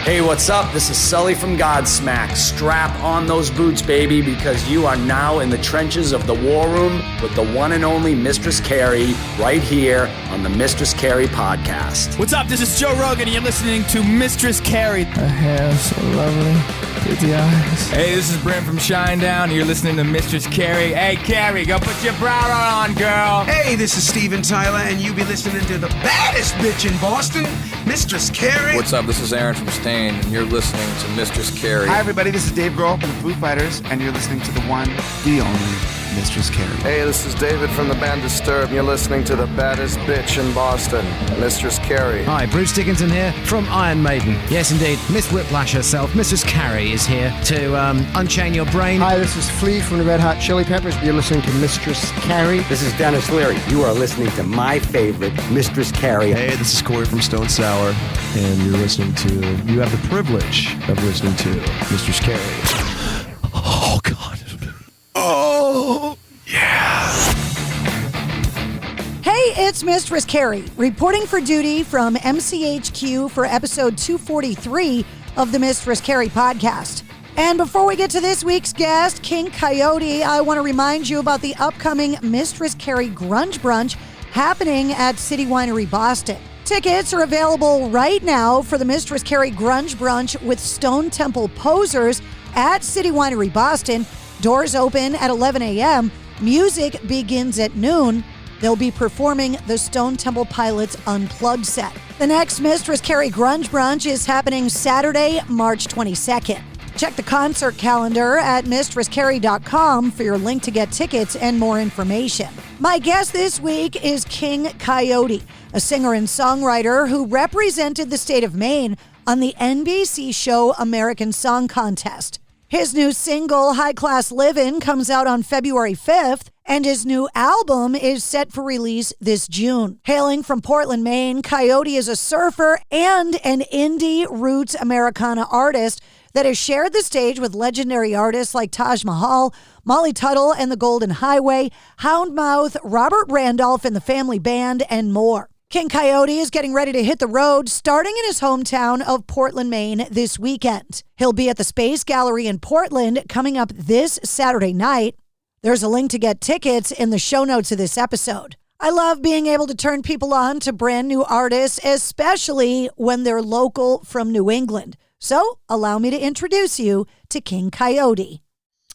Hey, what's up? This is Sully from Godsmack. Strap on those boots, baby, because you are now in the trenches of the war room with the one and only Mistress Carrie right here on the Mistress Carrie podcast. What's up? This is Joe Rogan, and you're listening to Mistress Carrie. Her hair so lovely, pretty eyes. Hey, this is Brent from Shinedown, and you're listening to Mistress Carrie. Hey, Carrie, go put your bra on, girl. Hey, this is Steven Tyler, and you be listening to the baddest bitch in Boston, Mistress Carrie. What's up? This is Aaron from Stain, and you're listening to Mistress Carrie. Hi, everybody. This is Dave Grohl from the Foo Fighters, and you're listening to the one, the only Mistress Carrie. Hey, this is David from the band Disturbed, and you're listening to the baddest bitch in Boston, Mistress Carrie. Hi, Bruce Dickinson here from Iron Maiden. Yes, indeed, Miss Whiplash herself, Mistress Carrie, is here to unchain your brain. Hi, this is Flea from the Red Hot Chili Peppers. You're listening to Mistress Carrie. This is Dennis Leary. You are listening to my favorite, Mistress Carrie. Hey, this is Corey from Stone Sour, and you have the privilege of listening to Mistress Carrie. Oh, God. Oh, yeah. Hey, it's Mistress Carrie, reporting for duty from MCHQ for episode 243 of the Mistress Carrie podcast. And before we get to this week's guest, King Kyote, I want to remind you about the upcoming Mistress Carrie Grunge Brunch happening at City Winery Boston. Tickets are available right now for the Mistress Carrie Grunge Brunch with Stone Temple Posers at City Winery Boston. Doors open at 11 a.m. Music begins at noon. They'll be performing the Stone Temple Pilots Unplugged set. The next Mistress Carrie Grunge Brunch is happening Saturday, March 22nd. Check the concert calendar at mistresscarrie.com for your link to get tickets and more information. My guest this week is King Kyote, a singer and songwriter who represented the state of Maine on the NBC show American Song Contest. His new single, High Class Livin', comes out on February 5th, and his new album is set for release this June. Hailing from Portland, Maine, Kyote is a surfer and an indie roots Americana artist that has shared the stage with legendary artists like Taj Mahal, Molly Tuttle and the Golden Highway, Houndmouth, Robert Randolph and the Family Band, and more. King Kyote is getting ready to hit the road, starting in his hometown of Portland, Maine this weekend. He'll be at the Space Gallery in Portland coming up this Saturday night. There's a link to get tickets in the show notes of this episode. I love being able to turn people on to brand new artists, especially when they're local from New England. So allow me to introduce you to King Kyote.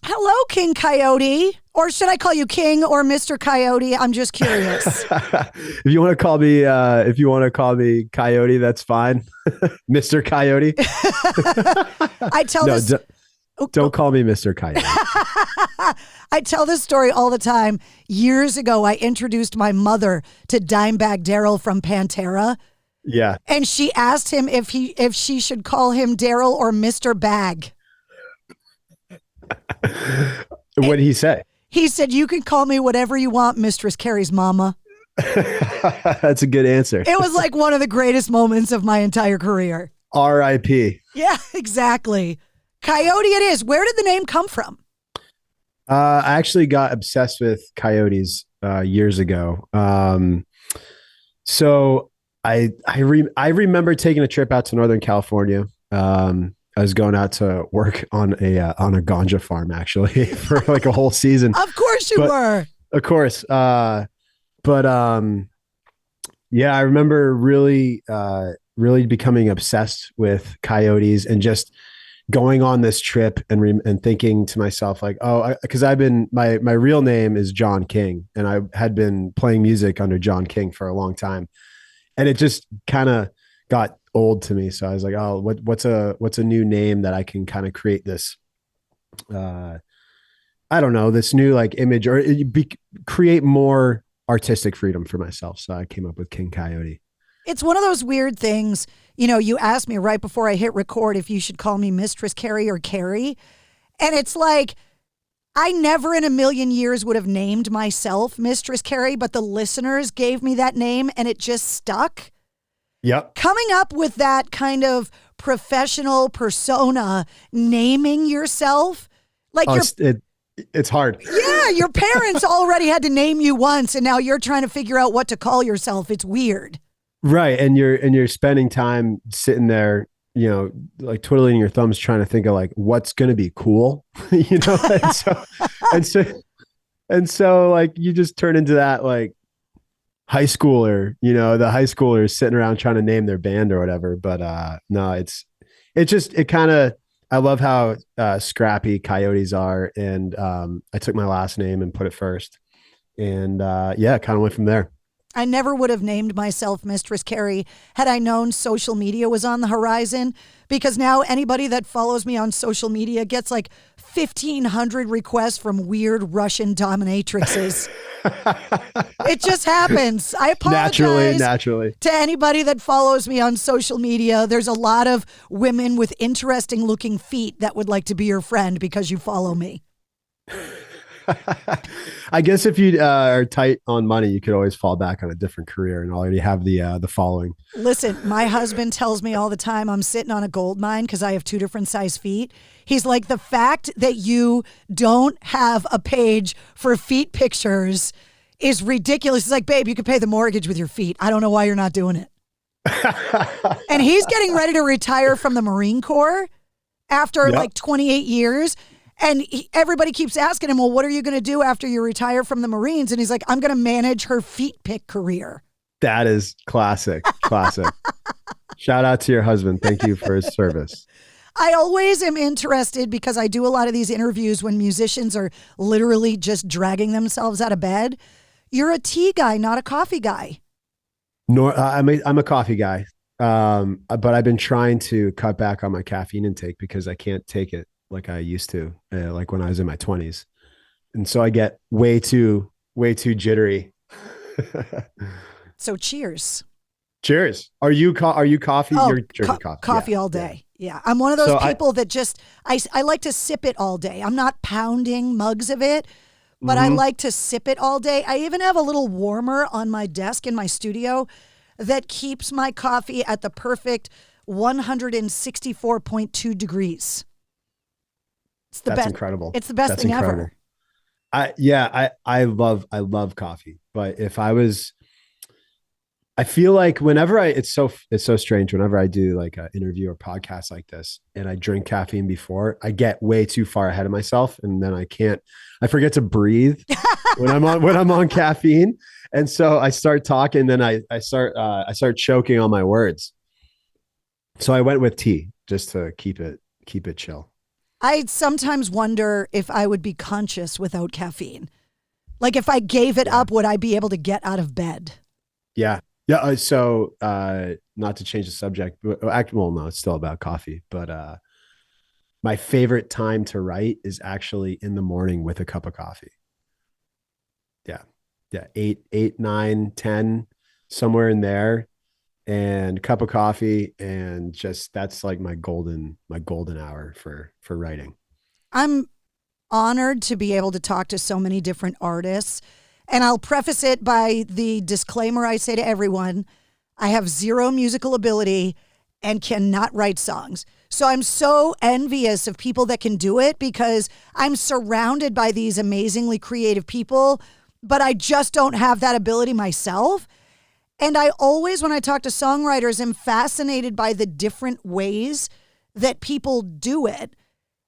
Hello, King Kyote. Or should I call you King or Mr. Kyote? I'm just curious. If you want to call me Coyote, that's fine. Mr. Coyote. I tell this. Don't call me Mr. Coyote. I tell this story all the time. Years ago, I introduced my mother to Dimebag Darrell from Pantera. Yeah. And she asked him if she should call him Darrell or Mr. Bag. What did he say? He said, "You can call me whatever you want, Mistress Carrie's mama." That's a good answer. It was like one of the greatest moments of my entire career. R.I.P. Yeah, exactly. Kyote it is. Where did the name come from? I actually got obsessed with coyotes years ago. So I remember taking a trip out to Northern California. I was going out to work on a ganja farm actually for like a whole season. Of course you were. Of course. Yeah, I remember really becoming obsessed with coyotes and just going on this trip and thinking to myself like, because my real name is John King, and I had been playing music under John King for a long time, and it just kind of got old to me. So I was like, what's a new name that I can kind of create this, I don't know, this new like image or create more artistic freedom for myself. So I came up with King Kyote. It's one of those weird things. You know, you asked me right before I hit record if you should call me Mistress Carrie or Carrie. And it's like, I never in a million years would have named myself Mistress Carrie, but the listeners gave me that name and it just stuck. Yep. Coming up with that kind of professional persona, naming yourself, like it's hard. Yeah, your parents already had to name you once, and now you're trying to figure out what to call yourself. It's weird. Right, and you're spending time sitting there like twiddling your thumbs trying to think of like what's going to be cool, and and so and so like you just turn into that like high schooler, the high schoolers sitting around trying to name their band or whatever. But no, it kind of, I love how scrappy Coyotes are. And I took my last name and put it first. And yeah, kind of went from there. I never would have named myself Mistress Carrie had I known social media was on the horizon, because now anybody that follows me on social media gets like 1,500 requests from weird Russian dominatrixes. It just happens. I apologize naturally to anybody that follows me on social media. There's a lot of women with interesting looking feet that would like to be your friend because you follow me. I guess if you are tight on money, you could always fall back on a different career and already have the following. Listen, my husband tells me all the time I'm sitting on a gold mine because I have 2 different size feet. He's like, the fact that you don't have a page for feet pictures is ridiculous. He's like, babe, you could pay the mortgage with your feet. I don't know why you're not doing it. And he's getting ready to retire from the Marine Corps after like 28 years. And everybody keeps asking him, well, what are you going to do after you retire from the Marines? And he's like, I'm going to manage her feet pick career. That is classic. Shout out to your husband. Thank you for his service. I always am interested because I do a lot of these interviews when musicians are literally just dragging themselves out of bed. You're a tea guy, not a coffee guy. I'm a coffee guy. But I've been trying to cut back on my caffeine intake because I can't take it like I used to, like when I was in my 20s. And so I get way too jittery. So cheers. Cheers. Are you coffee? Oh, You're drinking coffee. Coffee all day. Yeah. I'm one of those people that just, I like to sip it all day. I'm not pounding mugs of it, but I like to sip it all day. I even have a little warmer on my desk in my studio that keeps my coffee at the perfect 164.2 degrees. That's incredible. It's the best thing ever. I love coffee, but I feel like whenever it's so strange. Whenever I do like an interview or podcast like this and I drink caffeine before, I get way too far ahead of myself. And then I forget to breathe when I'm on caffeine. And so I start talking, then I start choking on my words. So I went with tea just to keep it chill. I sometimes wonder if I would be conscious without caffeine. Like if I gave it up, would I be able to get out of bed? Yeah. Yeah. So not to change the subject, but no, it's still about coffee. But my favorite time to write is actually in the morning with a cup of coffee. Yeah. Yeah. 8, 9, 10, somewhere in there. And cup of coffee, and just that's like my golden hour for writing. I'm honored to be able to talk to so many different artists, and I'll preface it by the disclaimer I say to everyone: I have zero musical ability and cannot write songs. So I'm so envious of people that can do it because I'm surrounded by these amazingly creative people, but I just don't have that ability myself. And I always, when I talk to songwriters, am fascinated by the different ways that people do it.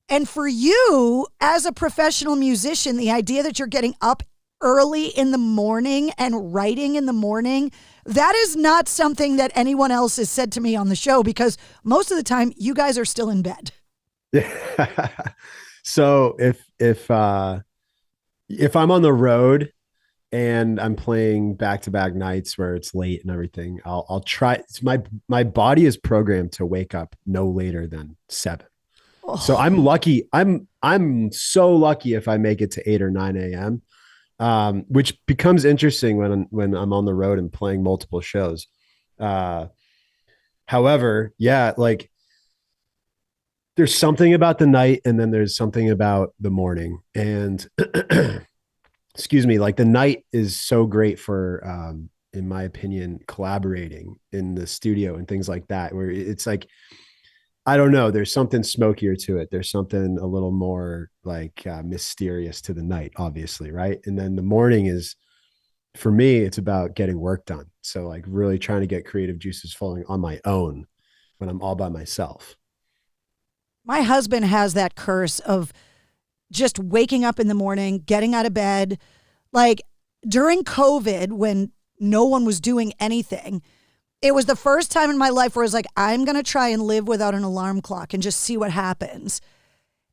And for you, as a professional musician, the idea that you're getting up early in the morning and writing in the morning, that is not something that anyone else has said to me on the show, because most of the time you guys are still in bed. So if I'm on the road and I'm playing back-to-back nights where it's late and everything, I'll try. My body is programmed to wake up no later than 7. Oh. So I'm lucky. I'm so lucky if I make it to 8 or 9 a.m., which becomes interesting when I'm on the road and playing multiple shows. However, yeah, like there's something about the night and then there's something about the morning. And excuse me, like the night is so great for, in my opinion, collaborating in the studio and things like that, where it's like, I don't know, there's something smokier to it. There's something a little more like mysterious to the night, obviously. Right. And then the morning is, for me, it's about getting work done. So like really trying to get creative juices flowing on my own. when I'm all by myself. My husband has that curse of just waking up in the morning, getting out of bed. Like during COVID, when no one was doing anything, it was the first time in my life where I was like, I'm going to try and live without an alarm clock and just see what happens.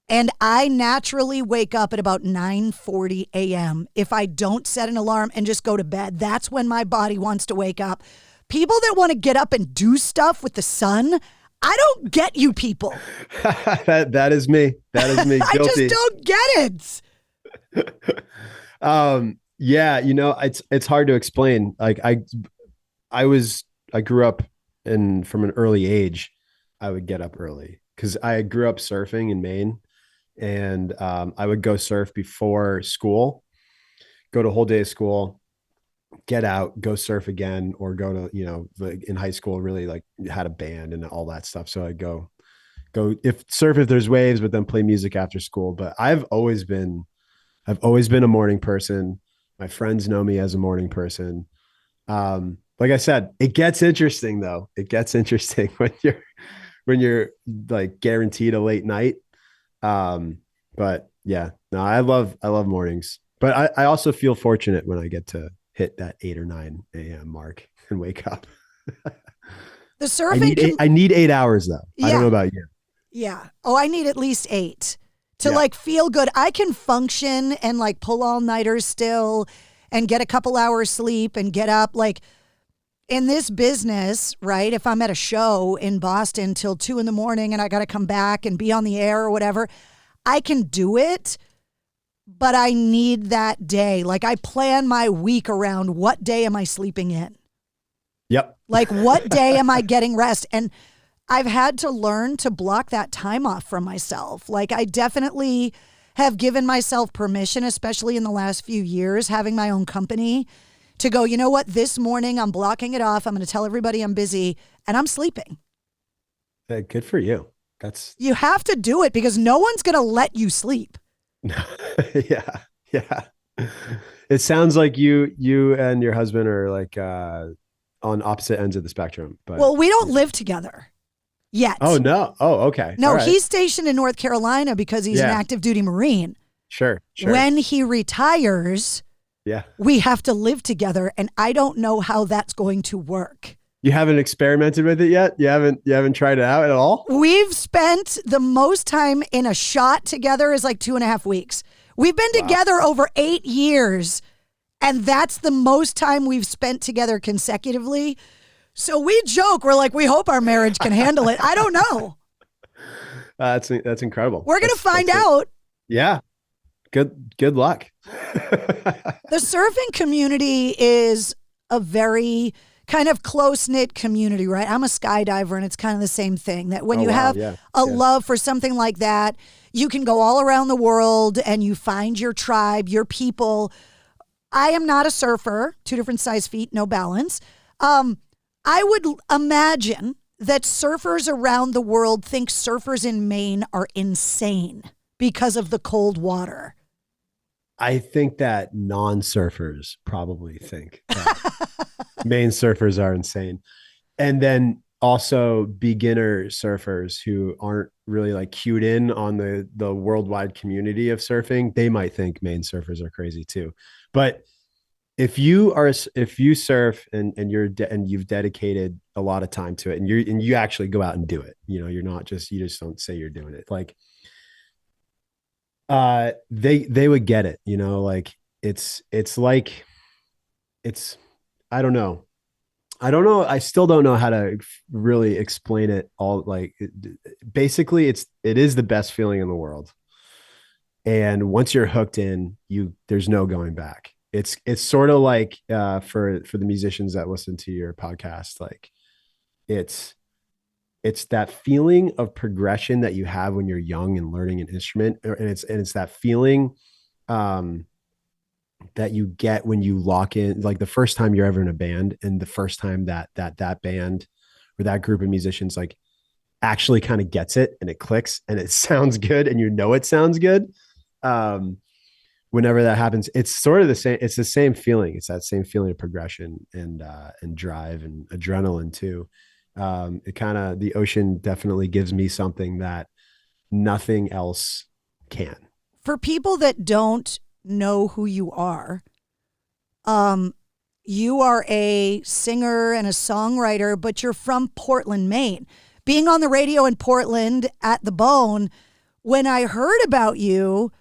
And I naturally wake up at about 9:40 a.m. If I don't set an alarm and just go to bed, that's when my body wants to wake up. People that want to get up and do stuff with the sun, I don't get you people. That is me. That is me. I Guilty. just don't get it. Yeah, it's hard to explain. Like I grew up from an early age, I would get up early because I grew up surfing in Maine, and I would go surf before school, go to a whole day of school, get out, go surf again, or go to, like in high school, really like had a band and all that stuff. So I'd go surf if there's waves, but then play music after school. But I've always been a morning person. My friends know me as a morning person. Like I said, it gets interesting though. It gets interesting when you're like guaranteed a late night. But yeah, no, I love mornings, but I also feel fortunate when I get to hit that 8 or 9 a.m. mark and wake up. The surfing. I need 8 hours though. Yeah. I don't know about you. Yeah. Oh, I need at least 8 to like feel good. I can function and like pull all nighters still and get a couple hours sleep and get up. Like in this business, right? If I'm at a show in Boston till 2 a.m. and I got to come back and be on the air or whatever, I can do it, but I need that day. Like I plan my week around what day am I sleeping in? Yep. Like what day am I getting rest? And I've had to learn to block that time off from myself. Like I definitely have given myself permission, especially in the last few years, having my own company, to go, you know what, this morning I'm blocking it off. I'm going to tell everybody I'm busy and I'm sleeping. Good for you. You have to do it because no one's going to let you sleep. Yeah. It sounds like you and your husband are like on opposite ends of the spectrum. But well, we don't live together yet. Oh no. Oh, okay. No, right. He's stationed in North Carolina because he's an active duty Marine. Sure. When he retires, we have to live together, and I don't know how that's going to work. You haven't experimented with it yet? You haven't tried it out at all? We've spent the most time in a shot together is like 2.5 weeks. We've been together over 8 years, and that's the most time we've spent together consecutively. So we joke, we're like, we hope our marriage can handle it. I don't know. That's incredible. We're going to find out. Yeah. Good luck. The surfing community is a very kind of close-knit community, right? I'm a skydiver, and it's kind of the same thing, that when you have a love for something like that, you can go all around the world and you find your tribe, your people. I am not a surfer, 2 different size feet, no balance. I would imagine that surfers around the world think surfers in Maine are insane because of the cold water. I think that non-surfers probably think that Maine surfers are insane. And then also beginner surfers who aren't really like cued in on the worldwide community of surfing, they might think Maine surfers are crazy too. But if you surf and you've dedicated a lot of time to it, and you actually go out and do it, you're not just, you just don't say you're doing it. Like, they would get it, like it's like, I don't know. I still don't know how to really explain it all. Like basically it is the best feeling in the world. And once you're hooked in, there's no going back. It's sort of like, for the musicians that listen to your podcast, like it's that feeling of progression that you have when you're young and learning an instrument. And it's that feeling, that you get when you lock in, like the first time you're ever in a band, and the first time that band or that group of musicians like actually kind of gets it and it clicks and it sounds good and it sounds good. Whenever that happens, it's sort of the same. It's the same feeling. It's that same feeling of progression and drive and adrenaline too. The ocean definitely gives me something that nothing else can. For people that don't know who you are, you are a singer and a songwriter, but you're from Portland, Maine. Being on the radio in Portland at the Bone, when I heard about you,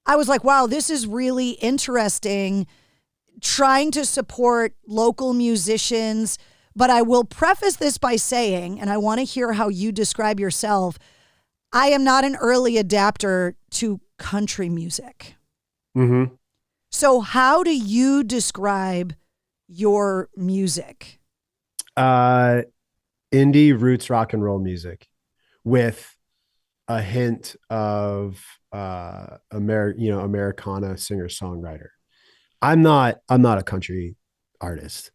I was like, wow, this is really interesting, trying to support local musicians. But I will preface this by saying, and I want to hear how you describe yourself, I am not an early adapter to country music. Mm-hmm. So how do you describe your music? Indie roots rock and roll music with a hint of Americana singer songwriter. I'm not a country artist.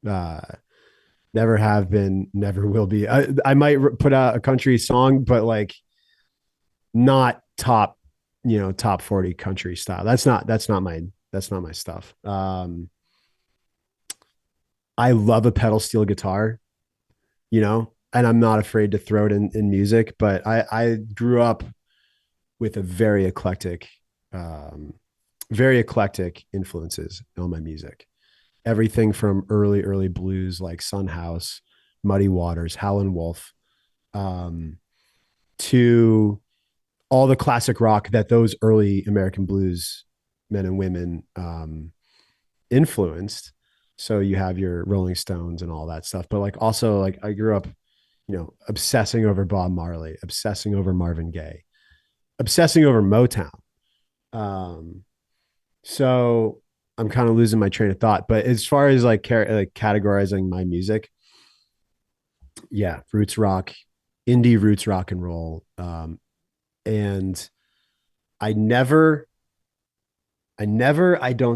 Never have been, never will be. I might put out a country song, but like not top 40 country style. That's not my stuff. I love a pedal steel guitar, and I'm not afraid to throw it in music, but I grew up with a very eclectic influences on my music. Everything from early blues like Son House, Muddy Waters, Howlin' Wolf, to all the classic rock that those early American blues men and women influenced. So you have your Rolling Stones and all that stuff, but like also like I grew up, obsessing over Bob Marley, obsessing over Marvin Gaye, obsessing over Motown. So I'm kind of losing my train of thought, but as far as like categorizing my music, yeah, roots rock, indie roots rock and roll. And I don't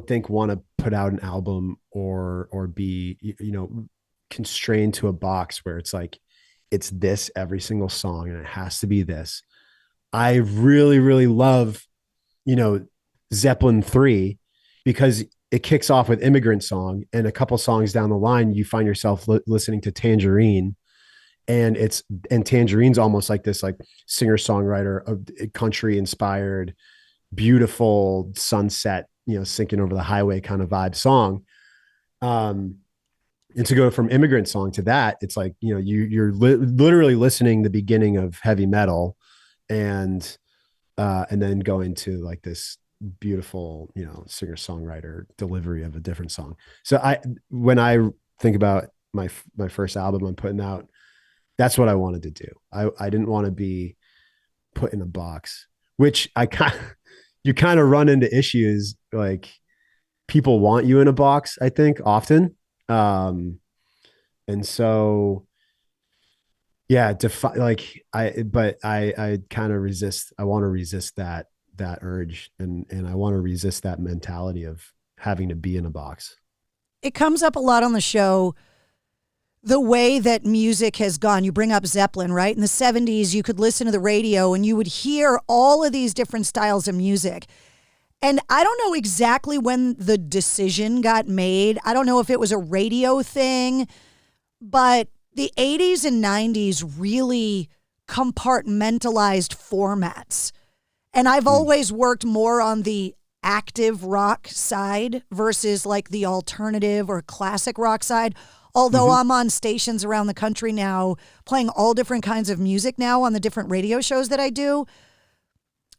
think want to put out an album or be, constrained to a box where it's like, it's this every single song and it has to be this. I really, really love, Zeppelin 3 because it kicks off with Immigrant Song, and a couple songs down the line, you find yourself listening to Tangerine, and Tangerine's almost like this, like singer songwriter of country inspired, beautiful sunset, sinking over the highway kind of vibe song. And to go from Immigrant Song to that, it's like, you're literally listening the beginning of heavy metal and then going to like this beautiful, singer songwriter delivery of a different song. So when I think about my first album I'm putting out, that's what I wanted to do. I didn't want to be put in a box, which you kind of run into issues. Like people want you in a box, I think often. And so, yeah, I kind of resist. I want to resist that urge. And I want to resist that mentality of having to be in a box. It comes up a lot on the show, the way that music has gone. You bring up Zeppelin, right? In the 70s, you could listen to the radio and you would hear all of these different styles of music. And I don't know exactly when the decision got made. I don't know if it was a radio thing, but the 80s and 90s really compartmentalized formats. And I've always worked more on the active rock side versus like the alternative or classic rock side. Although I'm on stations around the country now playing all different kinds of music now on the different radio shows that I do.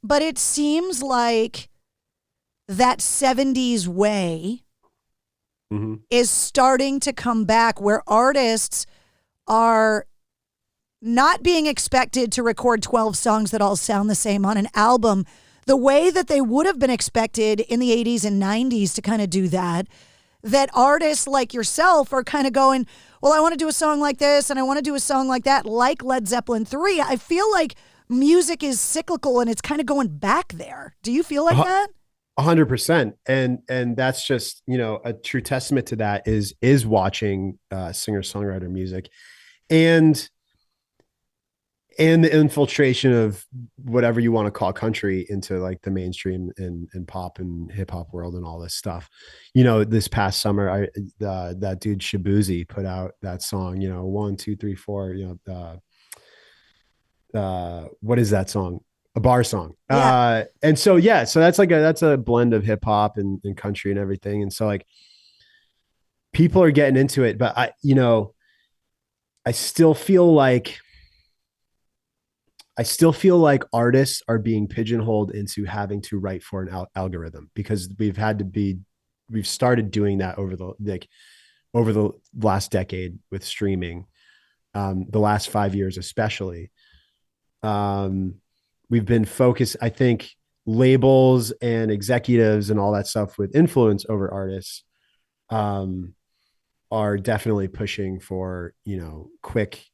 But it seems like that 70s way is starting to come back, where artists are not being expected to record 12 songs that all sound the same on an album the way that they would have been expected in the 80s and 90s to kind of do that. That artists like yourself are kind of going, well, I want to do a song like this and I want to do a song like that, like Led Zeppelin 3. I feel like music is cyclical and it's kind of going back there. Do you feel like that? 100%. And that's just, a true testament to that is watching singer-songwriter music. And and the infiltration of whatever you want to call country into like the mainstream and pop and hip hop world and all this stuff. This past summer, that dude Shabuzi put out that song, 1, 2, 3, 4, what is that song? A bar song. Yeah. And so, so that's a blend of hip hop and country and everything. And so like people are getting into it, but I still feel like artists are being pigeonholed into having to write for an algorithm, because we've started doing that over the last decade with streaming, the last 5 years, especially. We've been focused, I think labels and executives and all that stuff with influence over artists, are definitely pushing for, quick,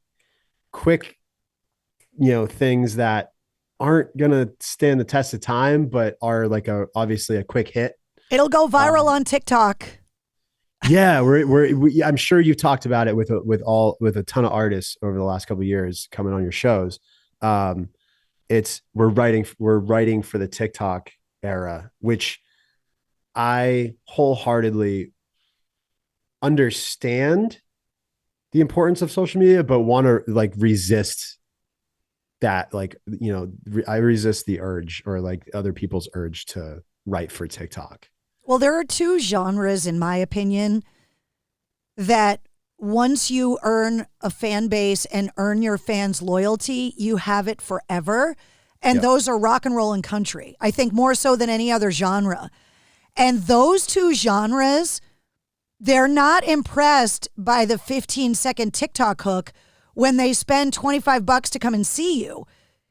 things that aren't going to stand the test of time, but are like obviously a quick hit. It'll go viral on TikTok. Yeah. I'm sure you've talked about it with a ton of artists over the last couple of years coming on your shows. We're writing for the TikTok era, which I wholeheartedly understand the importance of social media, but want to like resist that. Like, I resist the urge, or like other people's urge, to write for TikTok. Well, there are two genres, in my opinion, that once you earn a fan base and earn your fans' loyalty, you have it forever. And those are rock and roll and country, I think, more so than any other genre. And those two genres, they're not impressed by the 15-second TikTok hook when they spend $25 to come and see you.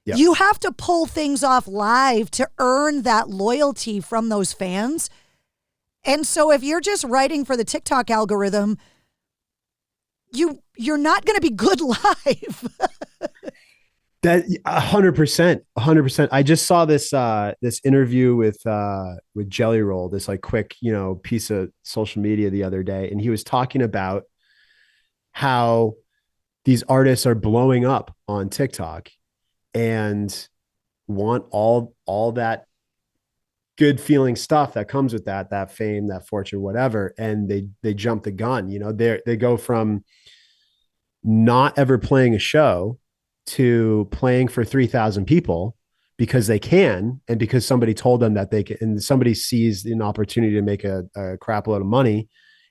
Yep. You have to pull things off live to earn that loyalty from those fans. And so if you're just writing for the TikTok algorithm, you're not going to be good live. That 100%. I just saw this interview with Jelly Roll, this like quick, piece of social media the other day. And he was talking about how these artists are blowing up on TikTok and want all that good feeling stuff that comes with that fame, that fortune, whatever. And they jump the gun, they go from not ever playing a show to playing for 3,000 people because they can, and because somebody told them that they can, and somebody sees an opportunity to make a crap load of money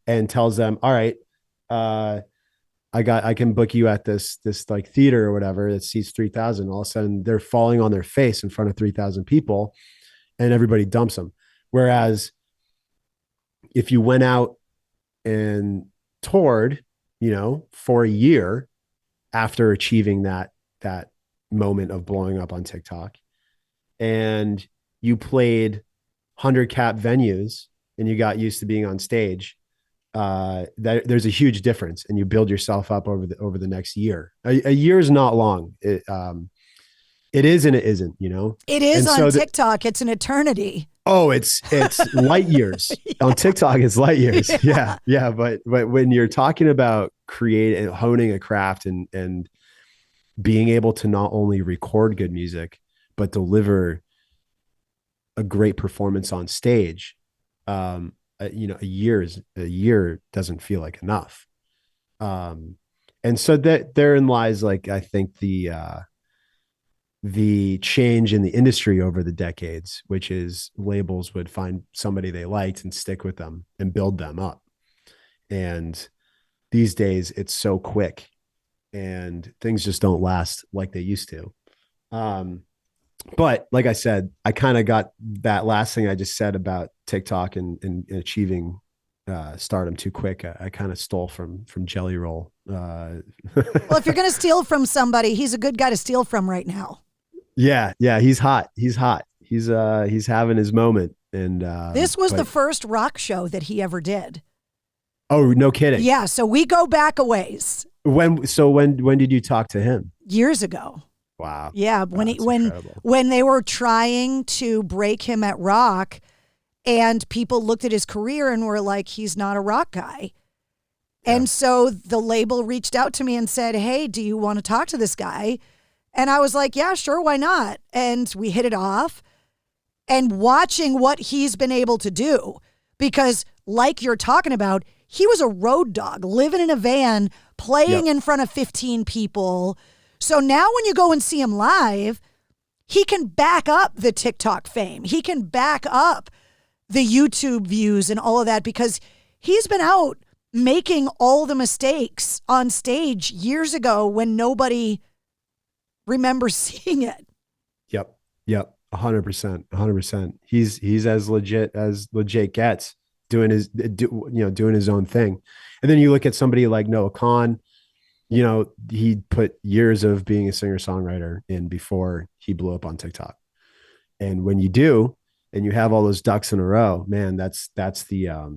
and tells them, all right, I can book you at this like theater or whatever that seats 3,000. All of a sudden they're falling on their face in front of 3,000 people and everybody dumps them. Whereas if you went out and toured, for a year after achieving that moment of blowing up on TikTok, and you played 100 cap venues and you got used to being on stage, there's a huge difference, and you build yourself up over the next year. A year is not long. It is and it isn't, It is on TikTok. It's an eternity. Oh, it's light years. On TikTok, it's light years. Yeah. But when you're talking about creating and honing a craft and being able to not only record good music, but deliver a great performance on stage, a year doesn't feel like enough. And so that therein lies, like, I think the change in the industry over the decades, which is labels would find somebody they liked and stick with them and build them up. And these days it's so quick and things just don't last like they used to. But like I said, I kind of got that last thing I just said about TikTok and achieving stardom too quick. I kind of stole from Jelly Roll. Well, if you're going to steal from somebody, he's a good guy to steal from right now. Yeah. He's hot. He's having his moment. And this was the first rock show that he ever did. Oh, no kidding. Yeah. So we go back a ways. When did you talk to him? Years ago. Wow. Yeah. When they were trying to break him at rock, and people looked at his career and were like, he's not a rock guy. Yeah. And so the label reached out to me and said, hey, do you want to talk to this guy? And I was like, yeah, sure, why not? And we hit it off. And watching what he's been able to do, because like you're talking about, he was a road dog living in a van, playing in front of 15 people. So now when you go and see him live, he can back up the TikTok fame. He can back up the YouTube views and all of that, because he's been out making all the mistakes on stage years ago when nobody remembers seeing it. Yep. 100%. He's as legit gets, doing his own thing. And then you look at somebody like Noah Khan, he put years of being a singer-songwriter in before he blew up on TikTok. And when you do, and you have all those ducks in a row, man, that's the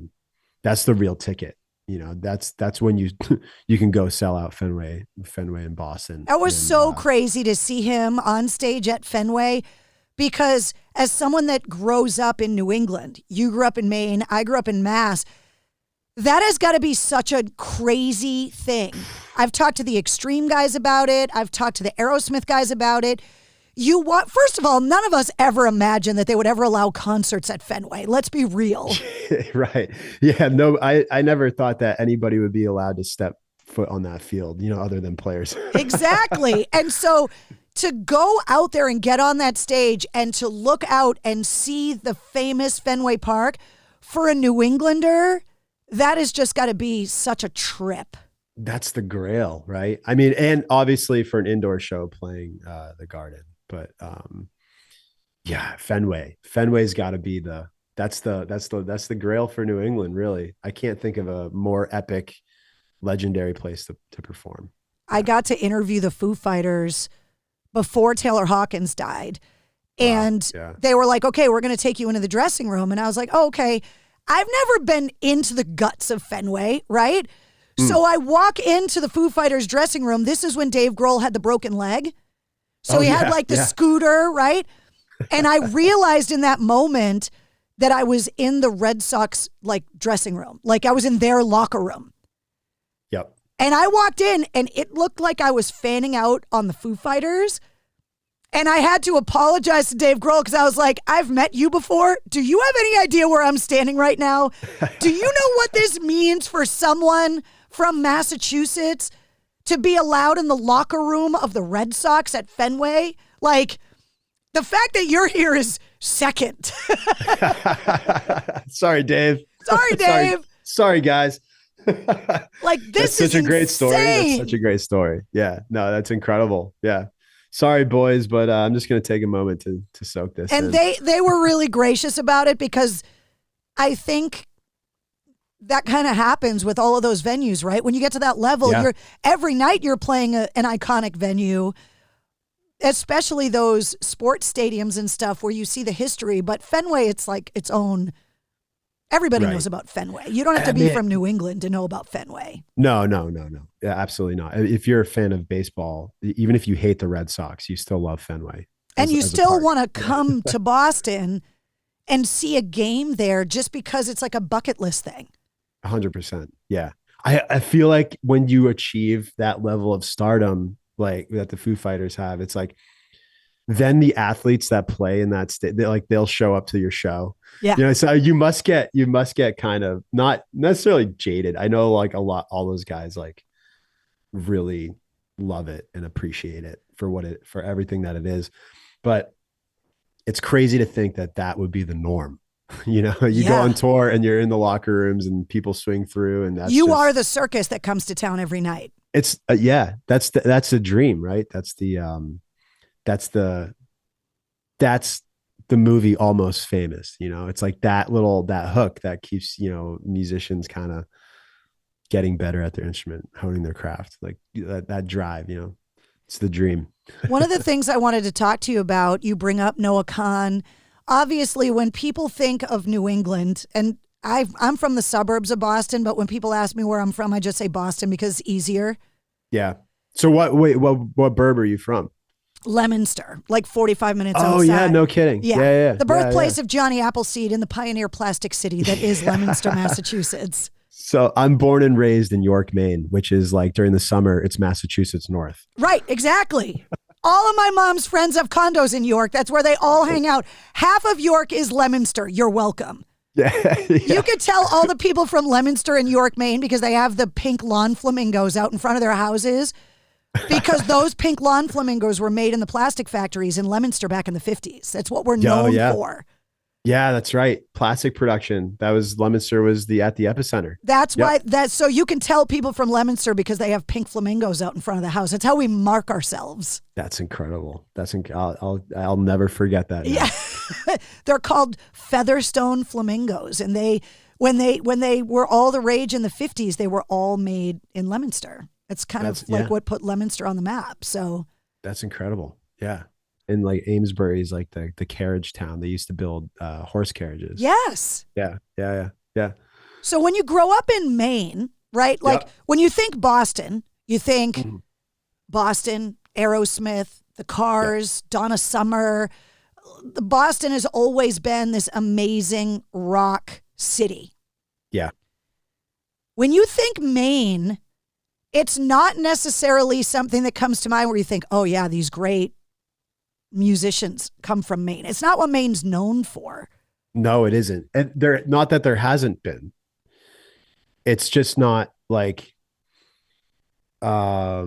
real ticket. That's when you can go sell out Fenway in Boston. That was so crazy to see him on stage at Fenway, because as someone that grows up in New England, you grew up in Maine, I grew up in Mass, that has got to be such a crazy thing. I've talked to the Extreme guys about it. I've talked to the Aerosmith guys about it. First of all, none of us ever imagined that they would ever allow concerts at Fenway. Let's be real. Right. Yeah. No, I never thought that anybody would be allowed to step foot on that field, other than players. Exactly. And so to go out there and get on that stage and to look out and see the famous Fenway Park for a New Englander, that has just got to be such a trip. That's the grail, right? I mean, and obviously for an indoor show playing the Garden, but Fenway's got to be that's the grail for New England, really. I can't think of a more epic, legendary place to perform. I got to interview the Foo Fighters before Taylor Hawkins died. And they were like, okay, we're going to take you into the dressing room. And I was like, oh, okay. I've never been into the guts of Fenway, right? So I walk into the Foo Fighters dressing room. This is when Dave Grohl had the broken leg. So he had like the scooter, right? And I realized in that moment that I was in the Red Sox dressing room. Like I was in their locker room. Yep. And I walked in and it looked like I was fanning out on the Foo Fighters. And I had to apologize to Dave Grohl because I was like, I've met you before. Do you have any idea where I'm standing right now? Do you know what this means for someone from Massachusetts to be allowed in the locker room of the Red Sox at Fenway? Like, the fact that you're here is second. Sorry, Dave. Sorry, Dave. Sorry, guys. Like, this is such a great story. insane. That's such a great story. Yeah. No, that's incredible. Yeah. Sorry, boys, but I'm just going to take a moment to soak this and in. They were really gracious about it, because I think that kind of happens with all of those venues, right? When you get to that level, every night you're playing an iconic venue, especially those sports stadiums and stuff where you see the history. But Fenway, it's like its own. Everybody knows about Fenway. You don't have to be from New England to know about Fenway. No. Yeah, absolutely not. If you're a fan of baseball, even if you hate the Red Sox, you still love Fenway. And you still want to come to Boston and see a game there just because it's like a bucket list thing. 100%. Yeah. I feel like when you achieve that level of stardom, like that the Foo Fighters have, it's like, then the athletes that play in that state, they'll show up to your show. Yeah. So you must get kind of not necessarily jaded. I know all those guys really love it and appreciate it for everything that it is. But it's crazy to think that would be the norm. You go on tour and you're in the locker rooms and people swing through, and that's are the circus that comes to town every night. It's that's a dream, right? That's the movie Almost Famous. It's like that hook that keeps musicians kind of getting better at their instrument, honing their craft, like that drive. It's the dream. One of the things I wanted to talk to you about, you bring up Noah Khan. Obviously, when people think of New England, and I'm from the suburbs of Boston, but when people ask me where I'm from, I just say Boston because it's easier. Yeah. So what burb are you from? Leominster, like 45 minutes outside. Oh, yeah, no kidding. Yeah. The birthplace of Johnny Appleseed in the pioneer plastic city that is Leominster, Massachusetts. So I'm born and raised in York, Maine, which is like during the summer, it's Massachusetts North. Right, exactly. All of my mom's friends have condos in York. That's where they all hang out. Half of York is Leominster. You're welcome. Yeah. You could tell all the people from Leominster and York, Maine, because they have the pink lawn flamingos out in front of their houses, because those pink lawn flamingos were made in the plastic factories in Leominster back in the 50s. That's what we're known for. Yeah, that's right. Plastic production. That was Leominster was at the epicenter. That's why so you can tell people from Leominster because they have pink flamingos out in front of the house. That's how we mark ourselves. That's incredible. I'll never forget that. Yeah. They're called Featherstone flamingos, and when they were all the rage in the 50s, they were all made in Leominster. It's kind of like what put Leominster on the map. So that's incredible. Yeah. And like Amesbury is like the carriage town. They used to build horse carriages. Yes. Yeah. So when you grow up in Maine, right? Like when you think Boston, you think Boston, Aerosmith, the Cars, Donna Summer. Boston has always been this amazing rock city. Yeah. When you think Maine, it's not necessarily something that comes to mind where you think, oh yeah, these great musicians come from Maine. It's not what Maine's known for. No, it isn't. And not that there hasn't been. It's just not like, yeah,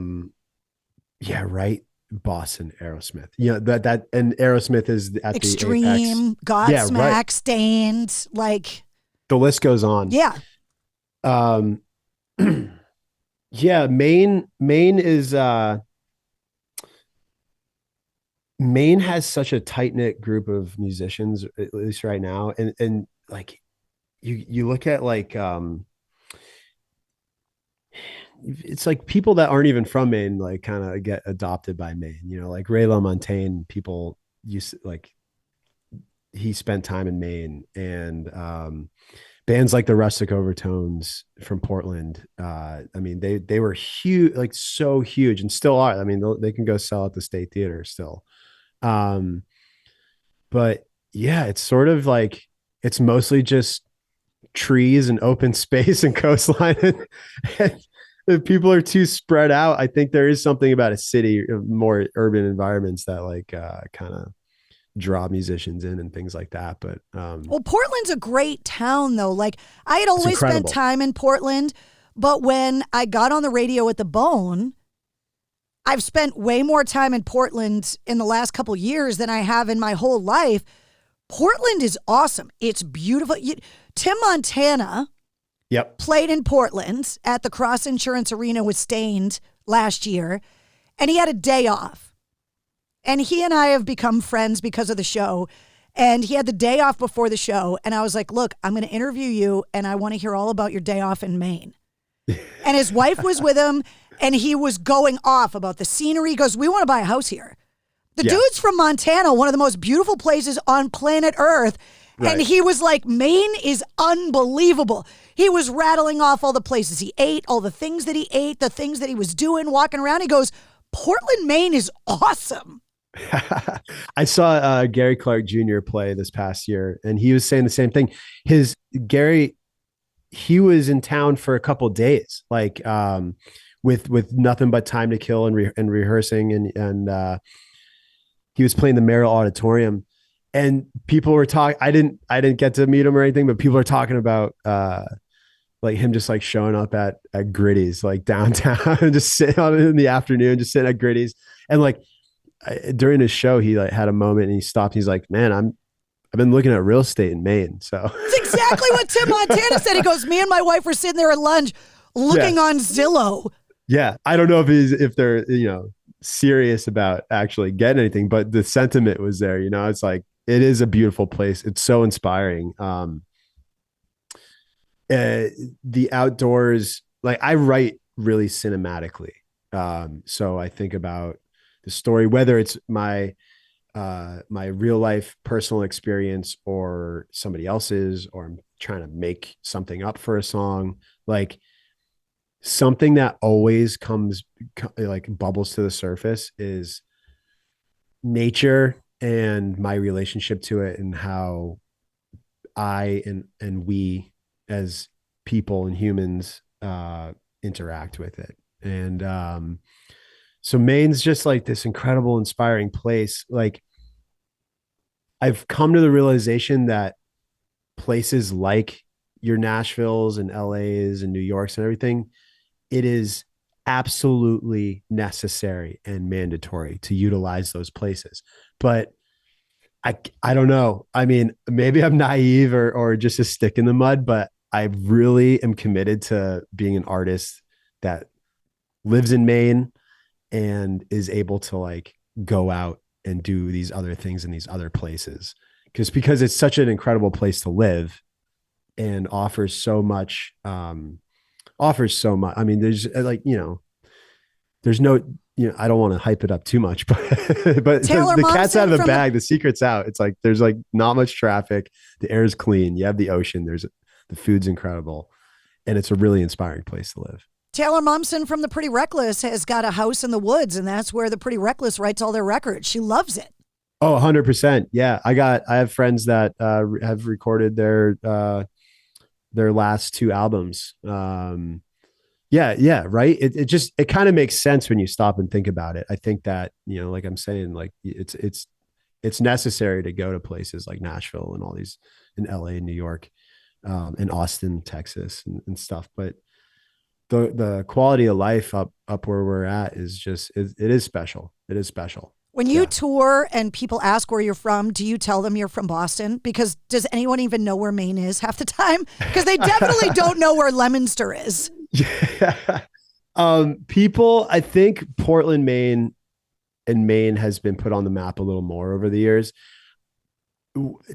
right. Boston, Aerosmith. That and Aerosmith is at Extreme, the apex. Godsmack, right. Stained, like the list goes on. Yeah. Yeah, Maine is Maine has such a tight-knit group of musicians, at least right now. And like you look at like it's like people that aren't even from Maine like kind of get adopted by Maine, like Ray LaMontagne, people used to, like he spent time in Maine, and bands like the Rustic Overtones from Portland. I mean, they were huge, like so huge, and still are. I mean, they can go sell at the State Theater still. But yeah, it's sort of like it's mostly just trees and open space and coastline, and if people are too spread out, I think there is something about a city, more urban environments that like kind of draw musicians in and things like that. But well, Portland's a great town though. Like I had always spent time in Portland, but when I got on the radio at the Bone, I've spent way more time in Portland in the last couple years than I have in my whole life. Portland is awesome. It's beautiful. Tim Montana played in Portland at the Cross Insurance Arena with Stained last year, and he had a day off. And he and I have become friends because of the show. And he had the day off before the show. And I was like, look, I'm going to interview you, and I want to hear all about your day off in Maine. And his wife was with him, and he was going off about the scenery. He goes, we want to buy a house here. The dude's from Montana, one of the most beautiful places on planet Earth. Right. And he was like, Maine is unbelievable. He was rattling off all the places he ate, all the things that he ate, the things that he was doing, walking around. He goes, Portland, Maine is awesome. I saw Gary Clark Jr. play this past year, and he was saying the same thing. He was in town for a couple of days, like with nothing but time to kill and rehearsing, and he was playing the Merrill Auditorium, and people were talking. I didn't get to meet him or anything, but people are talking about like him just like showing up at Gritty's like downtown and just sitting on it in the afternoon, just sitting at Gritty's, and like during his show, he like had a moment and he stopped. He's like, man, I've been looking at real estate in Maine. So it's exactly what Tim Montana said. He goes, me and my wife were sitting there at lunch looking on Zillow. Yeah. I don't know if they're, serious about actually getting anything, but the sentiment was there, it's like, it is a beautiful place. It's so inspiring. The outdoors, like I write really cinematically. So I think about the story, whether it's my real life personal experience or somebody else's, or I'm trying to make something up for a song, like something that always bubbles to the surface is nature and my relationship to it, and how I and we as people and humans interact with it. And So Maine's just like this incredible, inspiring place. Like I've come to the realization that places like your Nashvilles and LA's and New York's and everything, it is absolutely necessary and mandatory to utilize those places. But I don't know. I mean, maybe I'm naive or just a stick in the mud, but I really am committed to being an artist that lives in Maine and is able to like go out and do these other things in these other places. Because it's such an incredible place to live and offers so much. I mean, there's like, there's no, I don't want to hype it up too much, but the cat's out of the bag. The secret's out. It's like, there's like not much traffic. The air is clean. You have the ocean. The food's incredible. And it's a really inspiring place to live. Taylor Momsen from The Pretty Reckless has got a house in the woods, and that's where The Pretty Reckless writes all their records. She loves it. Oh, 100%. Yeah. I have friends that have recorded their last two albums. Yeah. Right. It kind of makes sense when you stop and think about it. I think that, like I'm saying, like it's necessary to go to places like Nashville and all these in LA and New York, and Austin, Texas and stuff. But the quality of life up where we're at is just, it is special. It is special. When you tour and people ask where you're from, do you tell them you're from Boston? Because does anyone even know where Maine is half the time? Because they definitely don't know where Leominster is. Yeah. People, I think Portland, Maine has been put on the map a little more over the years.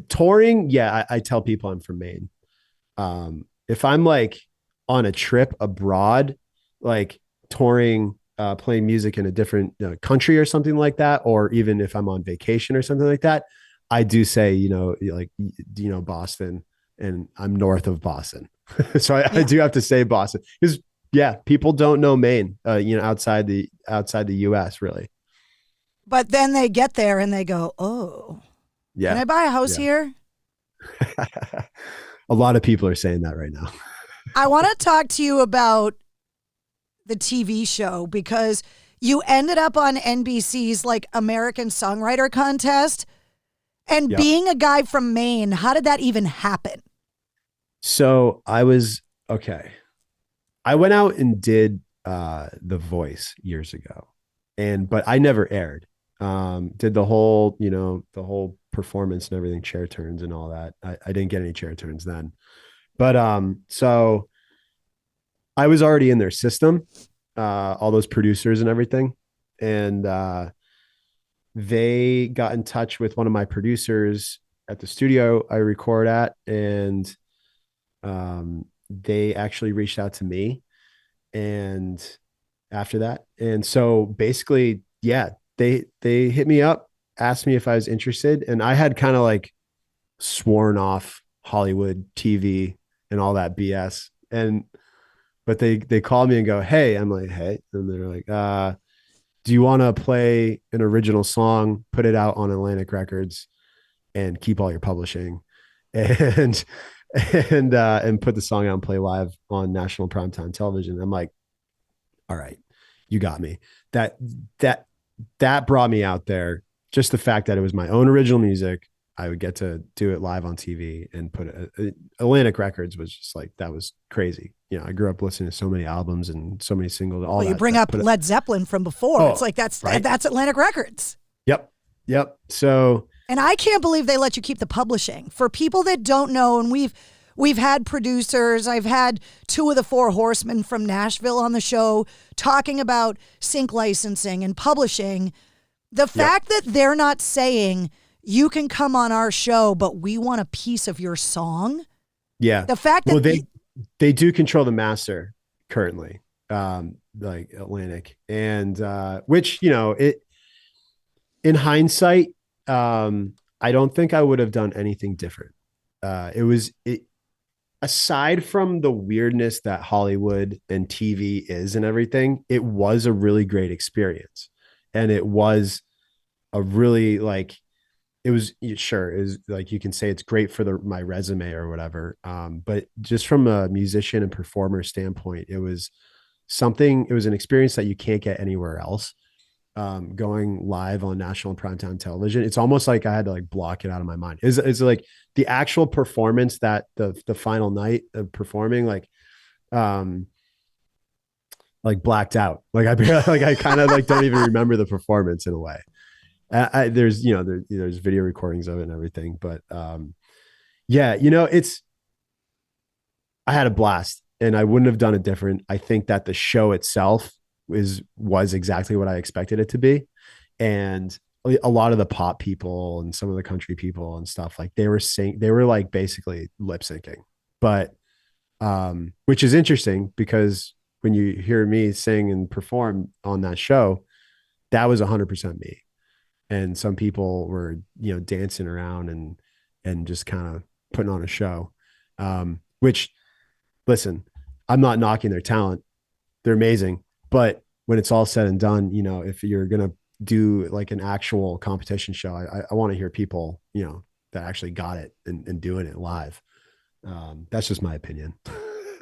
Touring, yeah, I tell people I'm from Maine. If I'm like on a trip abroad, like touring, playing music in a different country or something like that, or even if I'm on vacation or something like that, I do say, Boston, and I'm north of Boston. So I do have to say Boston because people don't know Maine, outside the US really. But then they get there and they go, oh, can I buy a house here? A lot of people are saying that right now. I want to talk to you about the TV show because you ended up on NBC's like American Songwriter Contest, and being a guy from Maine, how did that even happen? So I went out and did The Voice years ago, but I never aired. Did the whole performance and everything, chair turns and all that. I didn't get any chair turns then, but so I was already in their system, all those producers and everything. And they got in touch with one of my producers at the studio I record at. And they actually reached out to me. And after that, and so basically, they hit me up, asked me if I was interested. And I had kind of like sworn off Hollywood TV and all that BS. But they called me and go, hey, I'm like, hey. And they're like, do you want to play an original song, put it out on Atlantic Records and keep all your publishing and put the song out and play live on national primetime television? I'm like, all right, you got me. That brought me out there. Just the fact that it was my own original music. I would get to do it live on TV and put it. Atlantic Records was just like, that was crazy. I grew up listening to so many albums and so many singles. All you bring up Led Zeppelin from before. It's like, that's Atlantic Records. Yep. So, and I can't believe they let you keep the publishing. For people that don't know, and we've had producers, I've had two of the Four Horsemen from Nashville on the show talking about sync licensing and publishing. The fact that they're not saying, you can come on our show, but we want a piece of your song. Yeah. The fact that they do control the master currently, like Atlantic, and which, in hindsight, I don't think I would have done anything different. Aside from the weirdness that Hollywood and TV is and everything, it was a really great experience. And it was a really it was like, you can say it's great for my resume or whatever. But just from a musician and performer standpoint, it was an experience that you can't get anywhere else. going live on national primetime television. It's almost like I had to like block it out of my mind. Is like the actual performance that the final night of performing, like blacked out. Like I barely, like I kind of like don't even remember the performance in a way. There's there's video recordings of it and everything, but yeah, I had a blast and I wouldn't have done it different. I think that the show itself was exactly what I expected it to be. And a lot of the pop people and some of the country people and stuff, like they were like basically lip syncing, but which is interesting because when you hear me sing and perform on that show, that was 100% me. And some people were, dancing around and just kind of putting on a show. Which, listen, I'm not knocking their talent. They're amazing. But when it's all said and done, if you're going to do like an actual competition show, I want to hear people, that actually got it and doing it live. That's just my opinion.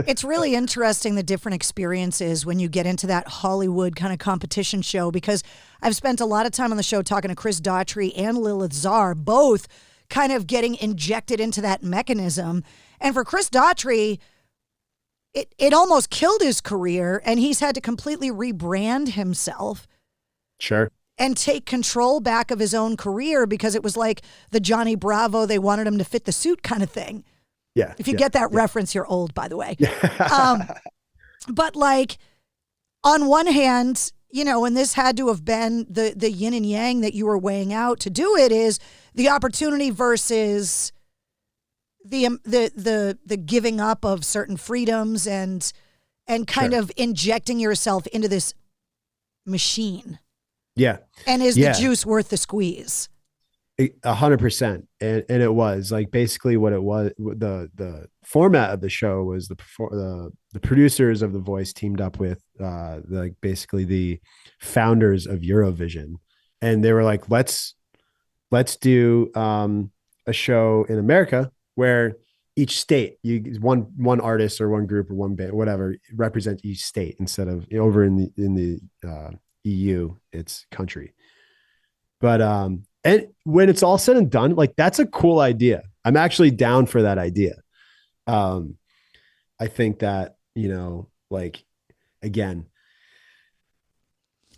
It's really interesting, the different experiences when you get into that Hollywood kind of competition show, because I've spent a lot of time on the show talking to Chris Daughtry and Lilith Czar, both kind of getting injected into that mechanism. And for Chris Daughtry, it almost killed his career, and he's had to completely rebrand himself. Sure. And take control back of his own career, because it was like the Johnny Bravo, they wanted him to fit the suit kind of thing. Yeah. If you get that reference, you're old, by the way. But like, on one hand, and this had to have been the yin and yang that you were weighing out to do it, is the opportunity versus the giving up of certain freedoms and kind of injecting yourself into this machine. Yeah. And is the juice worth the squeeze? 100%. And it was like basically what it was. The format of the show was the producers of The Voice teamed up with like basically the founders of Eurovision, and they were like, let's do a show in America where each state, one artist or one group or one band, whatever, represent each state, instead of over in the EU, it's country. But and when it's all said and done, like that's a cool idea. I'm actually down for that idea. I think that, like, again,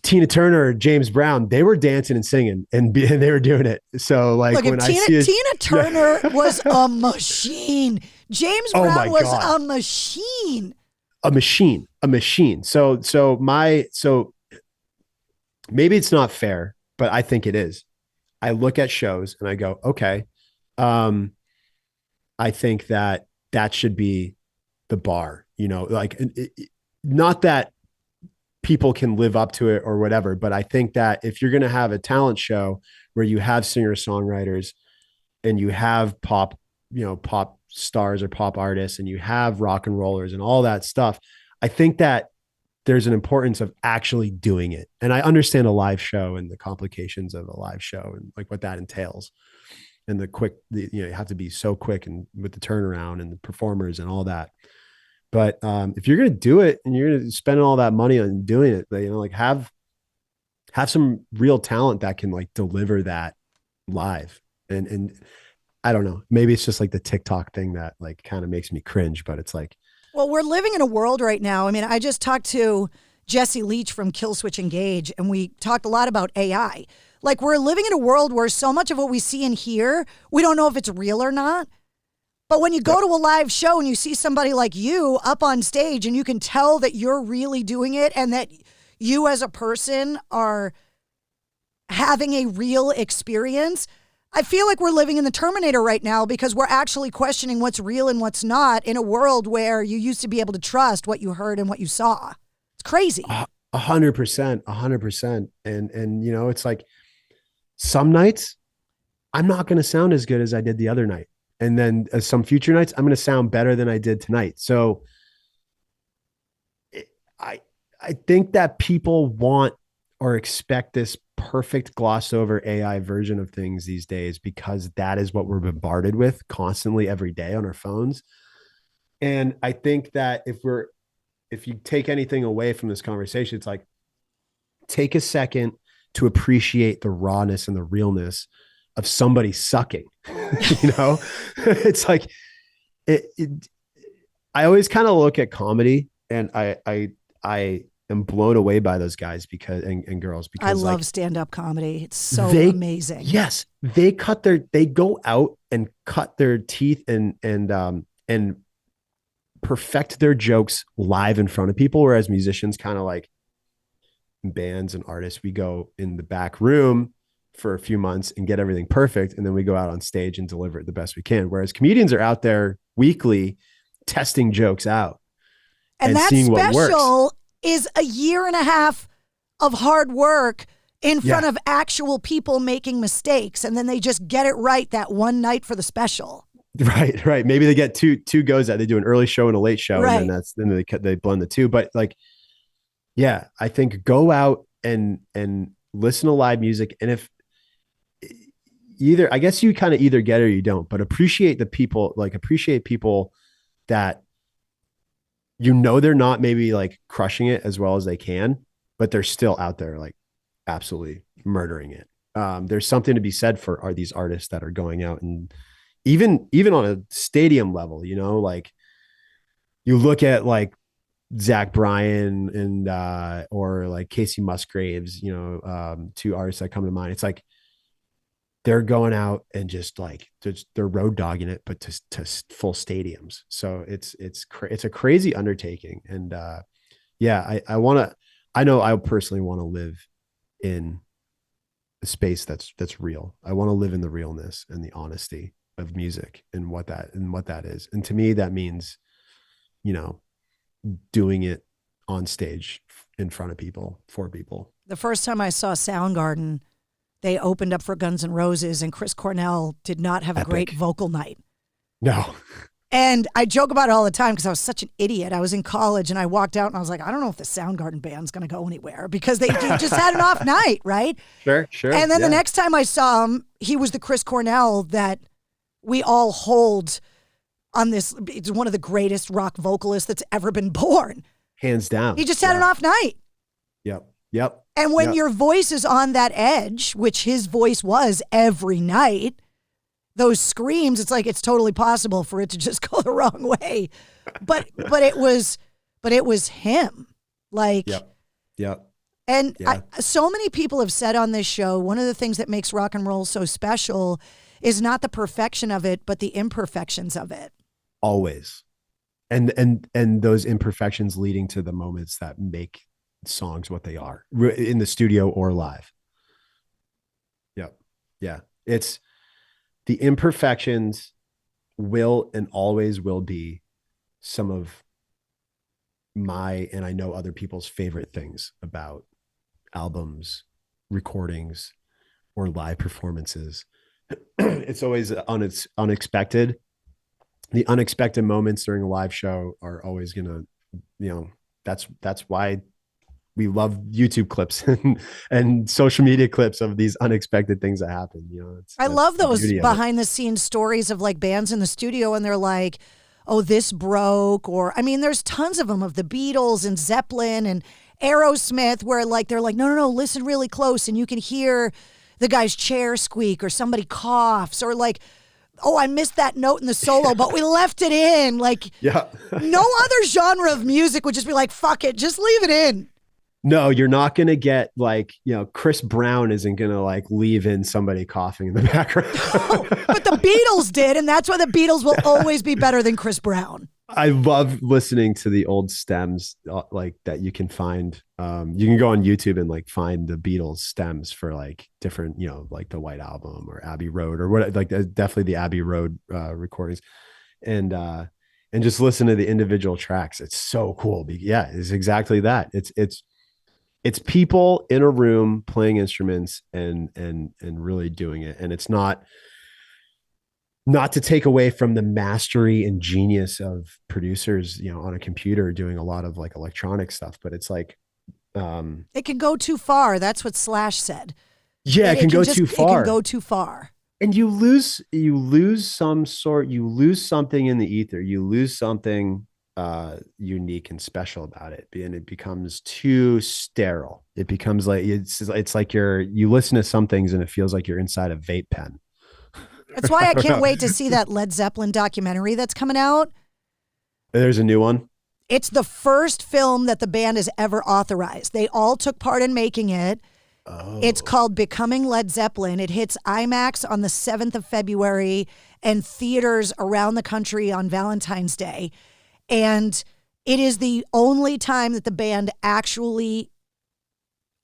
Tina Turner, James Brown, they were dancing and singing and they were doing it. So like, look, when Tina Turner was a machine. James Brown was a machine. So maybe it's not fair, but I think it is. I look at shows and I go, okay, I think that should be the bar, like not that people can live up to it or whatever, but I think that if you're going to have a talent show where you have singer-songwriters and you have pop stars or pop artists and you have rock and rollers and all that stuff, I think that there's an importance of actually doing it. And I understand a live show and the complications of a live show and like what that entails, and you have to be so quick and with the turnaround and the performers and all that. But if you're going to do it and you're going to spend all that money on doing it, like have some real talent that can like deliver that live. And I don't know, maybe it's just like the TikTok thing that like kind of makes me cringe, but it's like, well, we're living in a world right now. I mean, I just talked to Jesse Leach from Killswitch Engage, and we talked a lot about AI. Like, we're living in a world where so much of what we see and hear, we don't know if it's real or not. But when you go to a live show and you see somebody like you up on stage and you can tell that you're really doing it and that you as a person are having a real experience, I feel like we're living in the Terminator right now, because we're actually questioning what's real and what's not in a world where you used to be able to trust what you heard and what you saw. It's crazy. 100%. And it's like some nights I'm not going to sound as good as I did the other night. And then some future nights I'm going to sound better than I did tonight. So I think that people want or expect this perfect glossed over AI version of things these days, because that is what we're bombarded with constantly every day on our phones. And I think that if you take anything away from this conversation, it's like, take a second to appreciate the rawness and the realness of somebody sucking. It's like I always kind of look at comedy, and I am blown away by those guys and girls because I love stand-up comedy. It's so amazing. Yes, they go out and cut their teeth and perfect their jokes live in front of people, whereas musicians kind of like bands and artists, we go in the back room for a few months and get everything perfect, and then we go out on stage and deliver it the best we can. Whereas comedians are out there weekly testing jokes out and that seeing what special works. Is a year and a half of hard work in front of actual people making mistakes, and then they just get it right that one night for the special. Right. Maybe they get two goes at. They do an early show and a late show, right. And then they blend the two. But like, yeah, I think go out and listen to live music, and if I guess you kind of either get it or you don't. But appreciate the people. Like appreciate people that they're not maybe like crushing it as well as they can, but they're still out there like absolutely murdering it. There's something to be said for these artists that are going out and even on a stadium level, like you look at like Zach Bryan and or like Casey Musgraves, two artists that come to mind. It's like they're going out and just like they're road dogging it, but to full stadiums. So it's a crazy undertaking. And I know I personally want to live in a space that's real. I want to live in the realness and the honesty of music and what that is. And to me, that means, doing it on stage in front of people, for people. The first time I saw Soundgarden, they opened up for Guns N' Roses, and Chris Cornell did not have a great vocal night. No. And I joke about it all the time because I was such an idiot. I was in college and I walked out and I was like, I don't know if the Soundgarden band's going to go anywhere because they just had an off night, right? Sure. And then the next time I saw him, he was the Chris Cornell that we all hold on this. It's one of the greatest rock vocalists that's ever been born. Hands down. He just had an off night. Yep. And when your voice is on that edge, which his voice was every night, those screams, it's like it's totally possible for it to just go the wrong way. But it was him. Like Yep. And so many people have said on this show, one of the things that makes rock and roll so special is not the perfection of it, but the imperfections of it. Always. And those imperfections leading to the moments that make songs what they are in the studio or live. Yep. Yeah. It's the imperfections will and always will be some of my, and I know other people's favorite things about albums, recordings, or live performances. It's always unexpected. The unexpected moments during a live show are always going to, that's why we love YouTube clips and social media clips of these unexpected things that happen. I love those behind the scenes stories of like bands in the studio and they're like, oh, this broke. Or, I mean, there's tons of them of the Beatles and Zeppelin and Aerosmith where like, they're like, no, listen really close. And you can hear the guy's chair squeak or somebody coughs or like, oh, I missed that note in the solo, but we left it in. Like, no other genre of music would just be like, fuck it, just leave it in. No, you're not going to get like, Chris Brown isn't going to like leave in somebody coughing in the background. But the Beatles did. And that's why the Beatles will always be better than Chris Brown. I love listening to the old stems like that you can find. You can go on YouTube and like find the Beatles stems for like different, like the White Album or Abbey Road or what, like definitely the Abbey Road recordings. And just listen to the individual tracks. It's so cool. Yeah, it's exactly that. It's people in a room playing instruments and really doing it. And it's not to take away from the mastery and genius of producers, on a computer doing a lot of like electronic stuff, but it's like, it can go too far. That's what Slash said. Yeah, it can go too far. It can go too far. And you lose something in the ether. You lose something, unique and special about it, and it becomes too sterile. It becomes like it's like you listen to some things and it feels like you're inside a vape pen. That's why I can't wait to see that Led Zeppelin documentary that's coming out. There's a new one. It's the first film that the band has ever authorized. They all took part in making it. Oh. It's called Becoming Led Zeppelin. It hits IMAX on the 7th of February and theaters around the country on Valentine's Day. And it is the only time that the band actually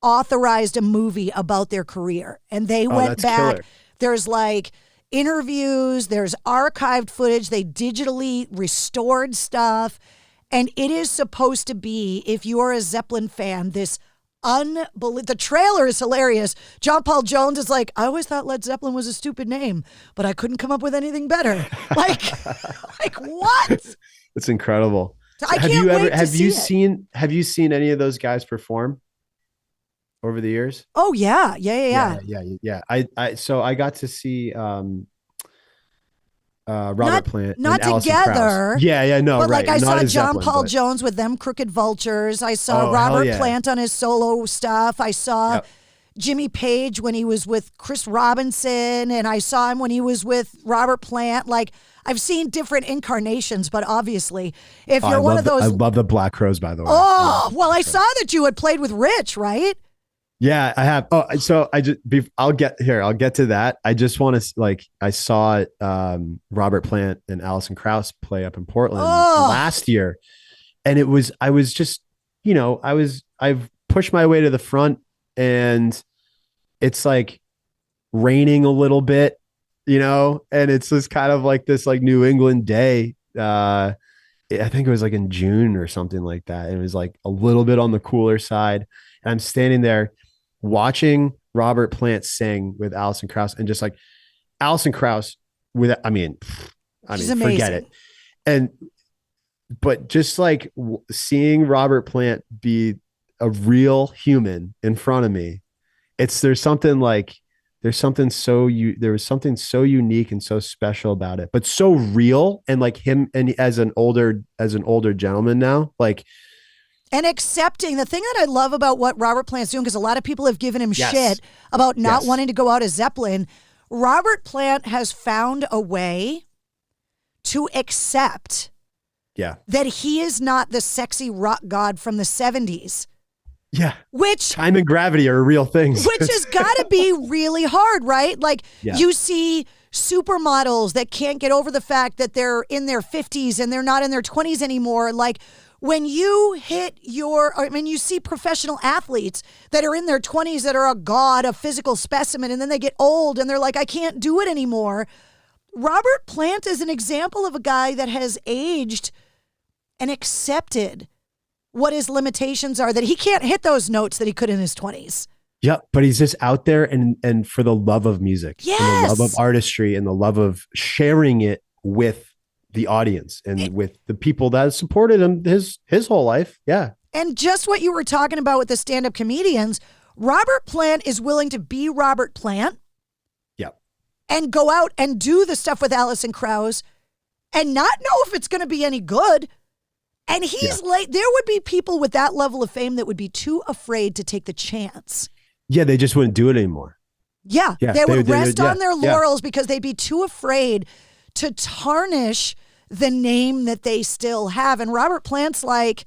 authorized a movie about their career. And they went back. Killer. There's like interviews, there's archived footage. They digitally restored stuff. And it is supposed to be, if you are a Zeppelin fan, this unbelievable. The trailer is hilarious. John Paul Jones is like, I always thought Led Zeppelin was a stupid name, but I couldn't come up with anything better. like what? It's incredible. So I can't wait to see it. Have you seen any of those guys perform over the years? Oh yeah. So I got to see Robert Plant, not together. No, but right. Like I saw John Zeppelin, Paul Jones with them Crooked Vultures. I saw Robert Plant on his solo stuff. I saw Jimmy Page when he was with Chris Robinson, and I saw him when he was with Robert Plant. Like I've seen different incarnations, but obviously, if you're one of those, I love the Black Crowes, by the way. Oh, well, I saw that you had played with Rich, right? Yeah, I have. Oh, so I'll get to that. I just want to I saw Robert Plant and Alison Krauss play up in Portland last year. And I've pushed my way to the front, and it's like raining a little bit, and it's just kind of like this like New England day. I think it was like in June or something like that. It was like a little bit on the cooler side. And I'm standing there watching Robert Plant sing with Alison Krauss, and just like Alison Krauss forget it. But just like seeing Robert Plant be a real human in front of me, there was something so unique and so special about it, but so real. And like him, and as an older gentleman now, like, and accepting. The thing that I love about what Robert Plant's doing, because a lot of people have given him shit about not wanting to go out as Zeppelin. Robert Plant has found a way to accept that he is not the sexy rock god from the 70s. Yeah. Which time and gravity are real things. Which has got to be really hard, right? Like you see supermodels that can't get over the fact that they're in their 50s and they're not in their 20s anymore. Like when you you see professional athletes that are in their 20s that are a god, a physical specimen, and then they get old and they're like, I can't do it anymore. Robert Plant is an example of a guy that has aged and accepted what his limitations are, that he can't hit those notes that he could in his 20s. Yeah, but he's just out there and for the love of music, and the love of artistry, and the love of sharing it with the audience and with the people that supported him his whole life. Yeah. And just what you were talking about with the stand-up comedians, Robert Plant is willing to be Robert Plant. Yep. And go out and do the stuff with Alison Krauss and not know if it's going to be any good. And he's like, there would be people with that level of fame that would be too afraid to take the chance. Yeah, they just wouldn't do it anymore. Yeah, they would rest on their laurels because they'd be too afraid to tarnish the name that they still have. And Robert Plant's like,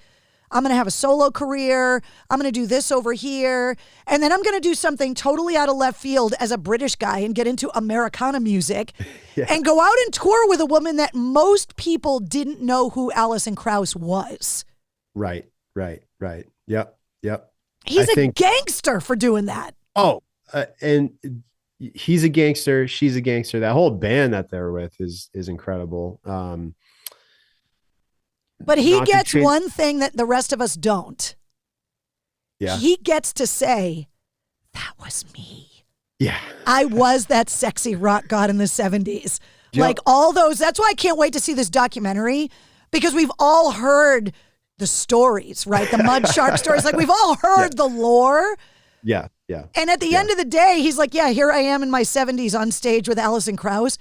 I'm going to have a solo career. I'm going to do this over here. And then I'm going to do something totally out of left field as a British guy and get into Americana music and go out and tour with a woman that most people didn't know who Alison Krauss was. Right. Yep. He's a gangster for doing that. Oh, and he's a gangster. She's a gangster. That whole band that they're with is incredible. But he gets one thing that the rest of us don't. Yeah. He gets to say, that was me. Yeah. I was that sexy rock god in the 70s. Yep. Like all those. That's why I can't wait to see this documentary, because we've all heard the stories, right? The Mud Shark stories. Like we've all heard the lore. Yeah. And at the end of the day, he's like, here I am in my 70s on stage with Alison Krauss.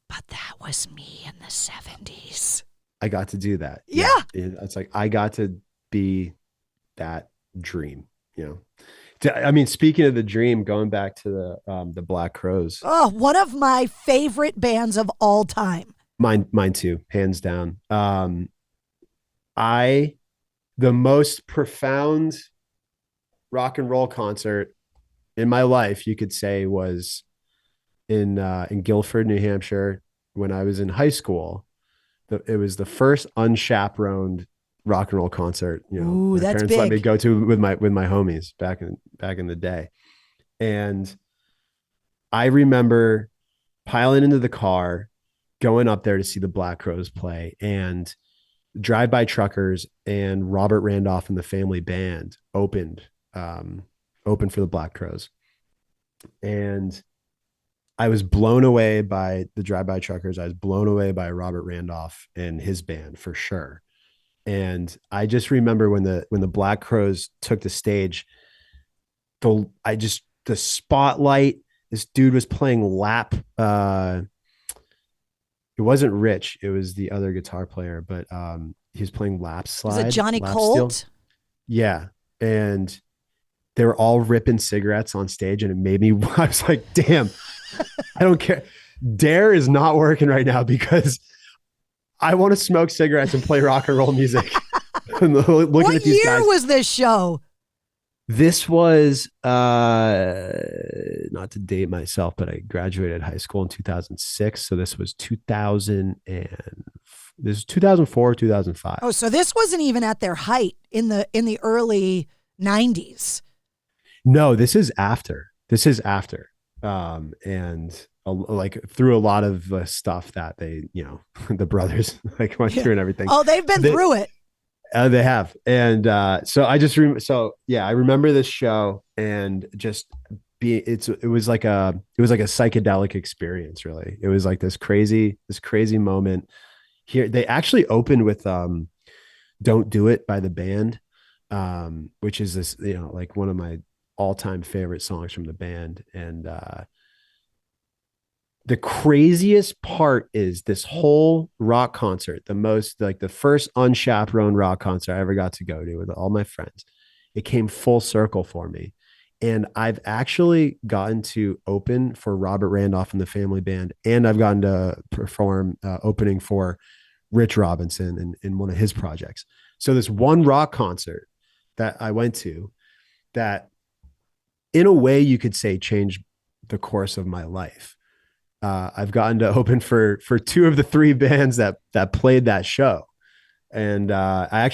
But that was me in the 70s. I got to do that. Yeah. It's like, I got to be that dream, you know? I mean, speaking of the dream, going back to the Black Crowes. Oh, one of my favorite bands of all time. Mine too, hands down. The most profound rock and roll concert in my life, you could say, was in Guilford, New Hampshire, when I was in high school. It was the first unchaperoned rock and roll concert, you know. Ooh, my that's parents let big. me go to with my homies back in the day. And I remember piling into the car, going up there to see the Black Crowes play, and Drive-By Truckers and Robert Randolph and the Family Band opened for the Black Crowes. And I was blown away by the Drive-By Truckers. I was blown away by Robert Randolph and his band for sure. And I just remember when the Black Crowes took the stage, the spotlight, this dude was playing lap. It wasn't Rich. It was the other guitar player, but he was playing lap slide. Was it Johnny lap Colt? steel. Yeah. And they were all ripping cigarettes on stage, and it made me, I was like, damn, I don't care. Dare is not working right now because I want to smoke cigarettes and play rock and roll music. What year was this show? This was not to date myself, but I graduated high school in 2006. So this was 2004, 2005. Oh, so this wasn't even at their height in the early 90s. No, this is after. And like through a lot of stuff that they, you know, the brothers like went through and everything. Oh, they've been through it. They have. And so I just I remember this show, and just it was like a psychedelic experience, really. It was like this crazy moment. Here they actually opened with Don't Do It by the band, which is this, you know, like one of my all-time favorite songs from the band. And the craziest part is this whole rock concert, the first unchaperoned rock concert I ever got to go to with all my friends. It came full circle for me. And I've actually gotten to open for Robert Randolph and the Family Band. And I've gotten to perform opening for Rich Robinson in one of his projects. So this one rock concert that I went to, that in a way you could say changed the course of my life. I've gotten to open for two of the three bands that played that show. And I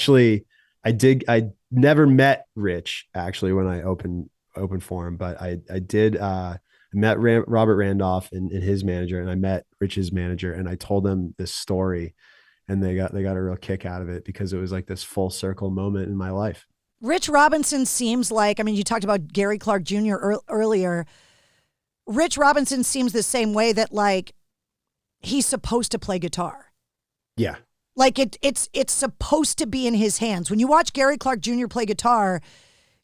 never met Rich actually when I opened for him, but I did met Robert Randolph and his manager, and I met Rich's manager, and I told them this story, and they got a real kick out of it because it was like this full circle moment in my life. Rich Robinson seems like, I mean, you talked about Gary Clark Jr. earlier. Rich Robinson seems the same way, that like he's supposed to play guitar. Yeah. Like it's supposed to be in his hands. When you watch Gary Clark Jr. play guitar,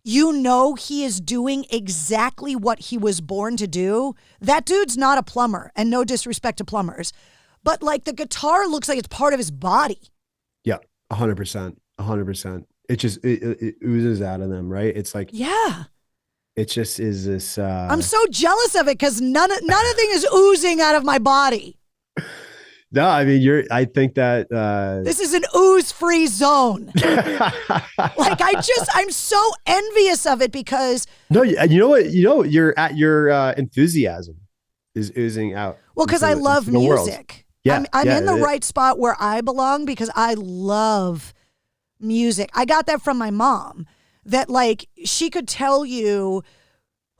you know he is doing exactly what he was born to do. That dude's not a plumber, and no disrespect to plumbers, but like the guitar looks like it's part of his body. Yeah, 100%. 100%. It just it oozes out of them, right? It's like, yeah. It just is this. I'm so jealous of it because none of thing is oozing out of my body. No, I mean I think that this is an ooze-free zone. Like I'm so envious of it because. No, you know what? Your enthusiasm is oozing out. Well, because I love music. Yeah, I'm in the right spot where I belong because I love music. I got that from my mom. That like she could tell you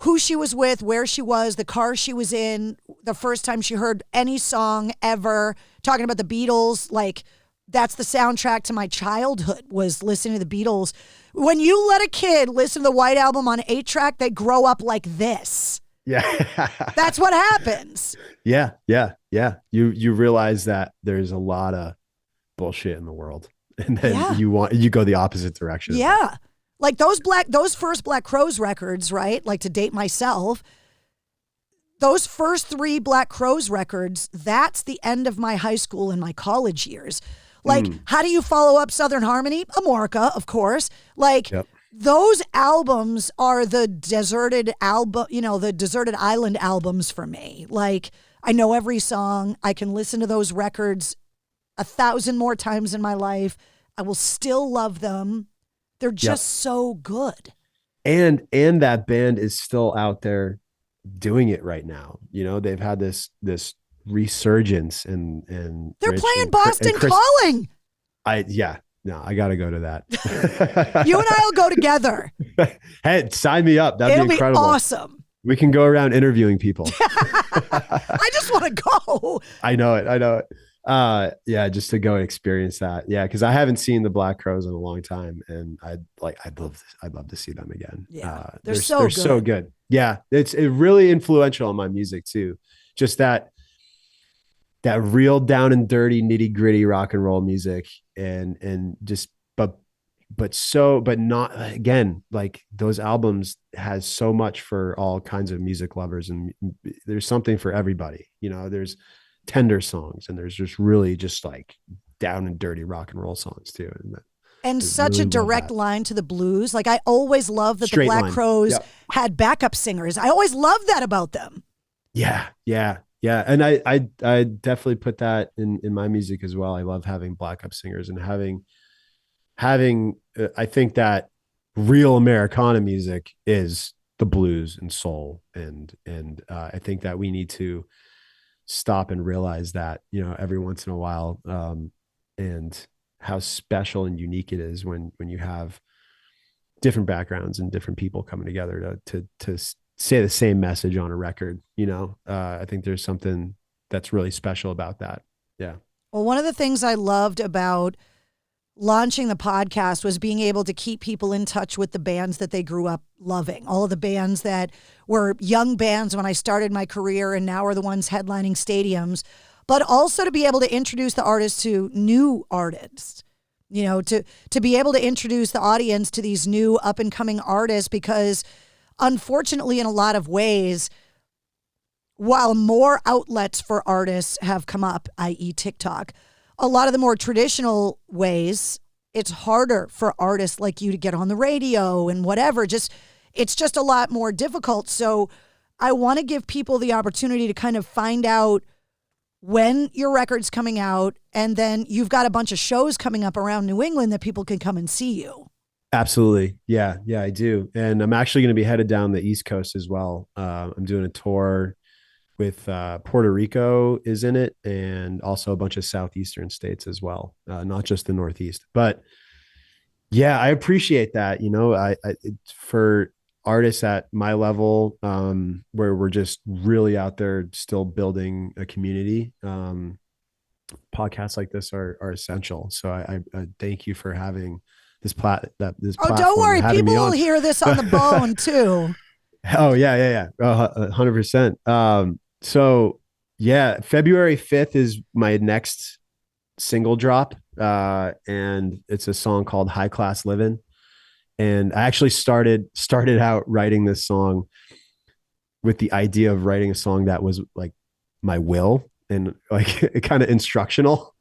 who she was with, where she was, the car she was in, the first time she heard any song ever, talking about the Beatles. Like that's the soundtrack to my childhood, was listening to the Beatles. When you let a kid listen to the White Album on 8-track, they grow up like this. Yeah. That's what happens. Yeah. You realize that there's a lot of bullshit in the world, and then you go the opposite direction. Yeah. Like those first Black Crowes records, right? Like to date myself, those first 3 Black Crowes records, that's the end of my high school and my college years. Like, how do you follow up Southern Harmony? Amorica, of course. Like, those albums are the deserted album, the deserted island albums for me. Like, I know every song. I can listen to those records 1,000 more times in my life. I will still love them. They're just so good. And that band is still out there doing it right now. They've had this resurgence and they're playing Boston Calling. I got to go to that. You and I'll go together. Hey, sign me up. That'd be incredible. Awesome. We can go around interviewing people. I just want to go. I know it. Just to go and experience that. Yeah, because I haven't seen the Black Crowes in a long time, and I'd love to see them again. Yeah, they're so good. Yeah, it's really influential on my music too. Just that real down and dirty, nitty gritty rock and roll music, and just but not, again, like those albums has so much for all kinds of music lovers, and there's something for everybody. There's tender songs, and there's just really just like down and dirty rock and roll songs too. And such a direct line to the blues. Like, I always loved that the Black Crowes had backup singers. I always loved that about them. Yeah. And I definitely put that in my music as well. I love having backup singers and having I think that real Americana music is the blues and soul. And I think that we need to stop and realize that, every once in a while, and how special and unique it is when you have different backgrounds and different people coming together to say the same message on a record. I think there's something that's really special about that. Yeah. Well, one of the things I loved about launching the podcast was being able to keep people in touch with the bands that they grew up loving. All of the bands that were young bands when I started my career and now are the ones headlining stadiums, but also to be able to introduce the artists to new artists, to be able to introduce the audience to these new up and coming artists, because unfortunately, in a lot of ways, while more outlets for artists have come up, i.e. TikTok, a lot of the more traditional ways, it's harder for artists like you to get on the radio and whatever. It's just a lot more difficult. So I want to give people the opportunity to kind of find out when your record's coming out, and then you've got a bunch of shows coming up around New England that people can come and see you. Absolutely. Yeah, I do. And I'm actually going to be headed down the East Coast as well. I'm doing a tour with Puerto Rico is in it, and also a bunch of Southeastern states as well, not just the Northeast. But yeah, I appreciate that. For artists at my level, where we're just really out there still building a community, podcasts like this are essential. So I thank you for having this platform. Don't worry, people will hear this on the bone too. Oh yeah. 100%. So yeah, February 5th is my next single drop. And it's a song called High Class Living. And I actually started out writing this song with the idea of writing a song that was like my will and like kind of instructional.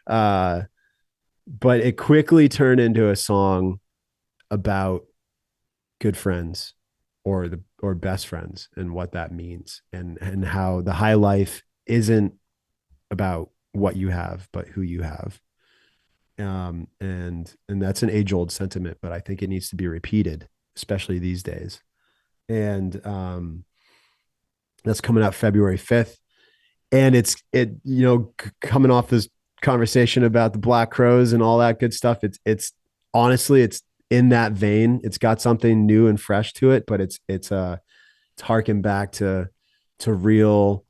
But it quickly turned into a song about good friends or best friends and what that means, and how the high life isn't about what you have, but who you have. And that's an age-old sentiment, but I think it needs to be repeated, especially these days. And that's coming out February 5th. And it's coming off this conversation about the Black Crowes and all that good stuff. It's honestly, it's in that vein. It's got something new and fresh to it, but it's harking back to real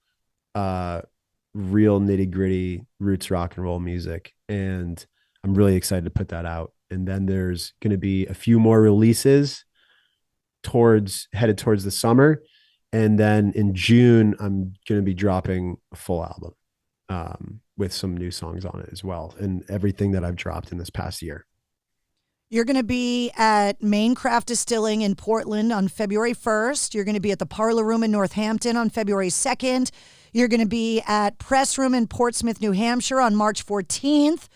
nitty gritty roots rock and roll music. And I'm really excited to put that out. And then there's going to be a few more releases headed towards the summer. And then in June, I'm going to be dropping a full album with some new songs on it as well. And everything that I've dropped in this past year. You're going to be at Main Craft Distilling in Portland on February 1st. You're going to be at the Parlor Room in Northampton on February 2nd. You're going to be at Press Room in Portsmouth, New Hampshire on March 14th.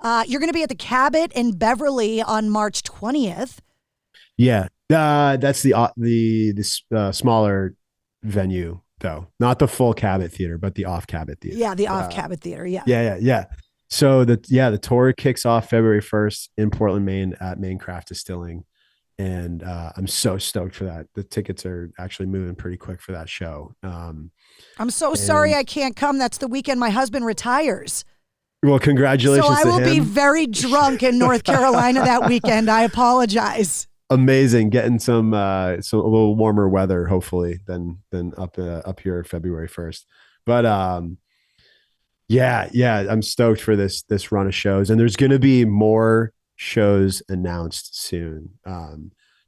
You're going to be at the Cabot in Beverly on March 20th. Yeah. That's the smaller venue, though. Not the full Cabot Theater, but the off Cabot Theater. Yeah, the off Cabot Theater. Yeah. Yeah. So the tour kicks off February 1st in Portland, Maine at Maine Craft Distilling. And I'm so stoked for that. The tickets are actually moving pretty quick for that show. I'm so sorry I can't come. That's the weekend my hhusband retires. Well, congratulations to him. So I will be very drunk in North Carolina that weekend. I apologize. Amazing. Getting some a little warmer weather, hopefully, than up here February 1st. But yeah, I'm stoked for this run of shows. And there's going to be more shows announced soon.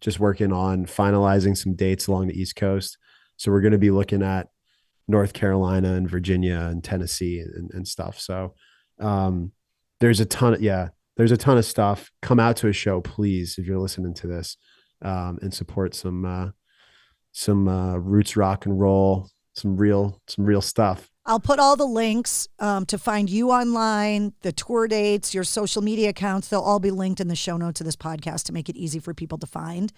Just working on finalizing some dates along the East Coast. So we're going to be looking at North Carolina and Virginia and Tennessee and stuff. So there's a ton of stuff. Come out to a show, please, if you're listening to this, and support some roots rock and roll, some real stuff. I'll put all the links to find you online, the tour dates, your social media accounts. They'll all be linked in the show notes of this podcast to make it easy for people to find.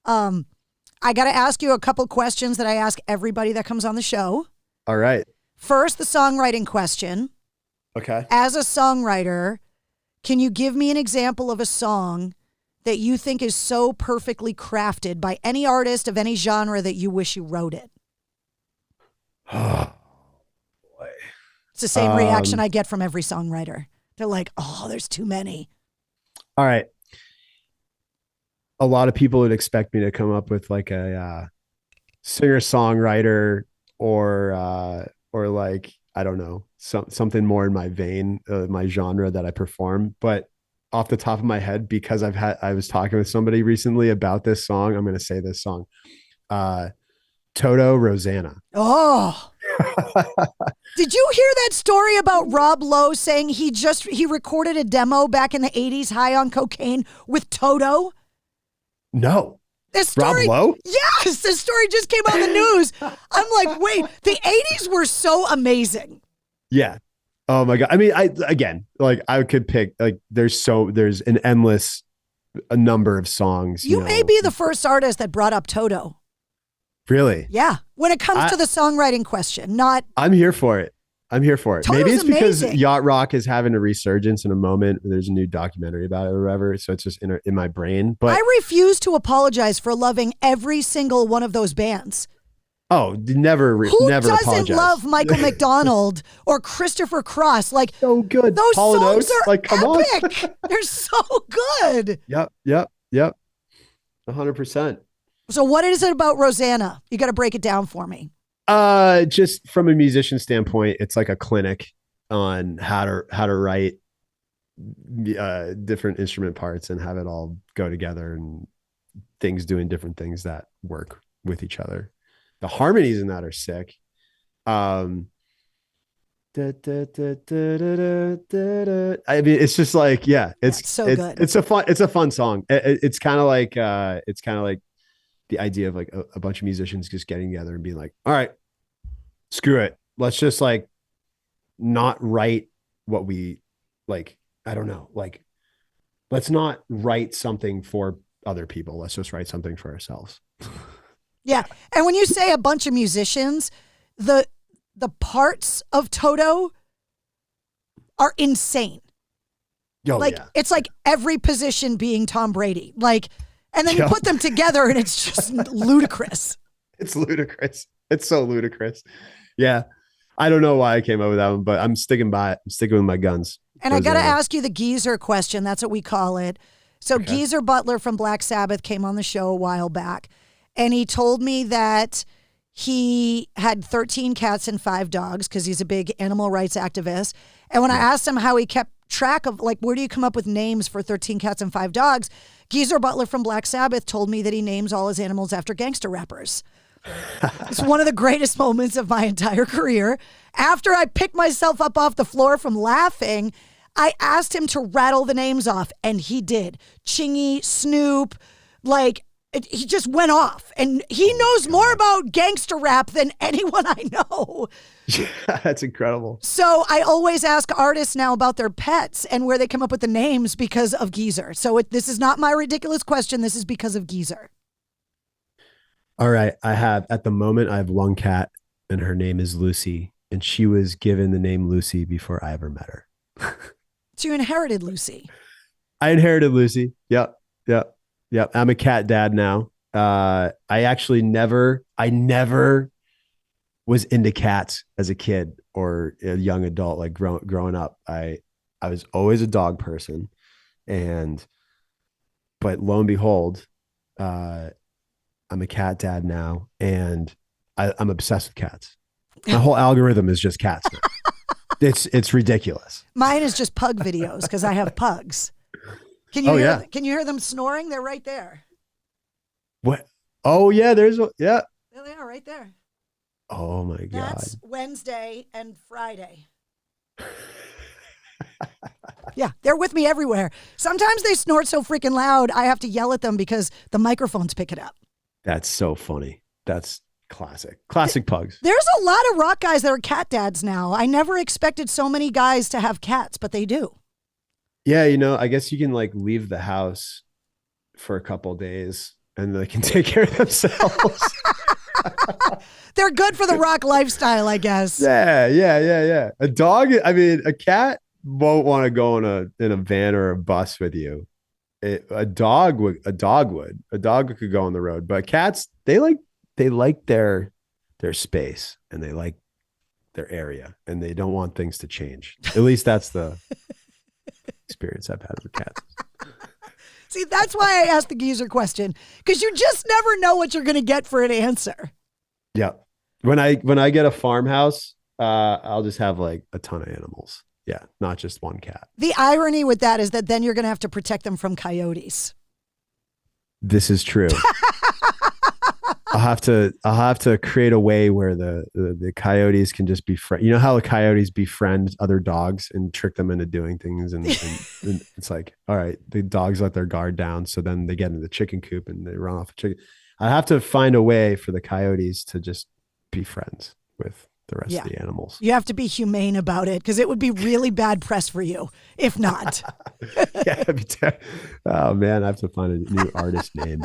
I got to ask you a couple questions that I ask everybody that comes on the show. All right. First, the songwriting question. Okay. As a songwriter, can you give me an example of a song that you think is so perfectly crafted by any artist of any genre that you wish you wrote it? Oh, boy. It's the same reaction I get from every songwriter. They're like, oh, there's too many. All right. A lot of people would expect me to come up with like a singer-songwriter or like, I don't know, something more in my vein, my genre that I perform. But off the top of my head, because I was talking with somebody recently about this song, I'm going to say this song, Toto, Rosanna. Oh, did you hear that story about Rob Lowe saying he recorded a demo back in the 80s high on cocaine with Toto? No. This story, Rob Lowe? Yes, this story just came on the news. I'm like, wait, the 80s were so amazing. Yeah. Oh my God. I mean, I could pick, like, there's an endless number of songs. You may be the first artist that brought up Toto. Really? Yeah. When it comes to the songwriting question, I'm here for it. Toto's Maybe it's because amazing. yacht rock is having a resurgence in a moment. There's a new documentary about it or whatever. So it's just in my brain. But I refuse to apologize for loving every single one of those bands. Oh, never doesn't apologize. love Michael McDonald or Christopher Cross? Like, so good. Those Hall & songs Oates, are like, come epic. on. They're so good. Yep. 100%. So what is it about Rosanna? You got to break it down for me. Just from a musician standpoint, it's like a clinic on how to write different instrument parts and have it all go together and things doing different things that work with each other. The harmonies in that are sick. I mean, it's just like, yeah, it's so good. It's a fun song. It's kind of like the idea of like a bunch of musicians just getting together and being like, all right, screw it. Let's just like not write what we like. I don't know. Like, let's not write something for other people. Let's just write something for ourselves. Yeah. And when you say a bunch of musicians, the parts of Toto are insane. It's like every position being Tom Brady. Like, and then you put them together and it's just ludicrous. It's ludicrous. It's so ludicrous. Yeah. I don't know why I came up with that one, but I'm sticking by it. I'm sticking with my guns. And I got to ask you the geezer question. That's what we call it. So Geezer Butler from Black Sabbath came on the show a while back, and he told me that he had 13 cats and 5 dogs because he's a big animal rights activist. And when I asked him how he kept track of, like, where do you come up with names for 13 cats and 5 dogs? Geezer Butler from Black Sabbath told me that he names all his animals after gangster rappers. It's one of the greatest moments of my entire career. After I picked myself up off the floor from laughing, I asked him to rattle the names off, and he did. Chingy, Snoop, like he just went off, and he knows more about gangster rap than anyone I know. Yeah, that's incredible. So I always ask artists now about their pets and where they come up with the names because of Geezer. So this is not my ridiculous question. This is because of Geezer. All right. At the moment, I have one cat, and her name is Lucy, and she was given the name Lucy before I ever met her. So you inherited Lucy. I inherited Lucy. Yep. I'm a cat dad now. I never was into cats as a kid or a young adult, like growing up. I was always a dog person, but lo and behold, I'm a cat dad now, and I'm obsessed with cats. My whole algorithm is just cats now. It's ridiculous. Mine is just pug videos because I have pugs. Can you hear them snoring? They're right there. What? Oh yeah, there's yeah. There they are, right there. Oh my God. That's Wednesday and Friday. Yeah, they're with me everywhere. Sometimes they snort so freaking loud, I have to yell at them because the microphones pick it up. That's so funny. That's classic pugs. There's a lot of rock guys that are cat dads now. I never expected so many guys to have cats, but they do. Yeah, I guess you can like leave the house for a couple days and they can take care of themselves. They're good for the rock lifestyle, I guess. Yeah. A cat won't want to go in a van or a bus with you. A dog would. A dog could go on the road, but cats, they like their space and they like their area and they don't want things to change. At least that's the experience I've had with cats. See, that's why I asked the Geezer question, because you just never know what you're going to get for an answer. Yeah. When I get a farmhouse, I'll just have like a ton of animals. Yeah, not just one cat. The irony with that is that then you're going to have to protect them from coyotes. This is true. I'll have to create a way where the coyotes can just befriend. You know how the coyotes befriend other dogs and trick them into doing things, and it's like, all right, the dogs let their guard down, so then they get into the chicken coop and they run off the chicken. I have to find a way for the coyotes to just be friends with the rest of the animals. You have to be humane about it because it would be really bad press for you if not. Yeah, oh man, I have to find a new artist name.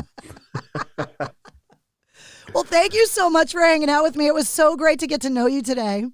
Well, thank you so much for hanging out with me. It was so great to get to know you today.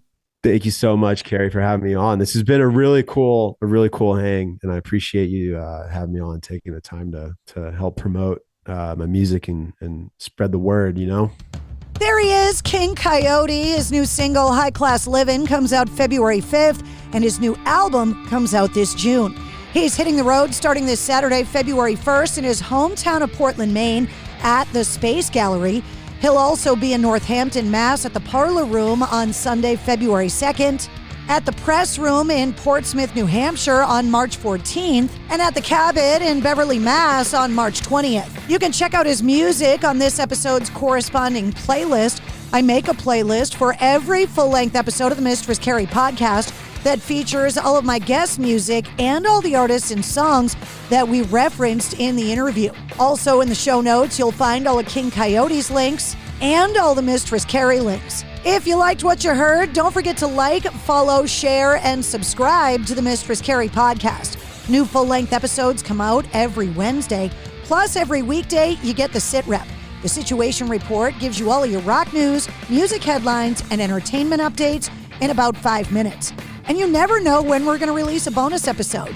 Thank you so much, Carrie, for having me on. This has been a really cool hang, and I appreciate you having me on, taking the time to help promote my music and spread the word, There he is, King Kyote. His new single, High Class Livin', comes out February 5th, and his new album comes out this June. He's hitting the road starting this Saturday, February 1st, in his hometown of Portland, Maine, at the Space Gallery. He'll also be in Northampton, Mass. at the Parlor Room on Sunday, February 2nd, at the Press Room in Portsmouth, New Hampshire on March 14th, and at the Cabot in Beverly, Mass. on March 20th. You can check out his music on this episode's corresponding playlist. I make a playlist for every full-length episode of the Mistress Carrie podcast that features all of my guest music and all the artists and songs that we referenced in the interview. Also in the show notes, you'll find all of King Kyote's links and all the Mistress Carrie links. If you liked what you heard, don't forget to like, follow, share, and subscribe to the Mistress Carrie podcast. New full-length episodes come out every Wednesday. Plus, every weekday, you get the Sit Rep. The Situation Report gives you all of your rock news, music headlines, and entertainment updates in about 5 minutes. And you never know when we're going to release a bonus episode.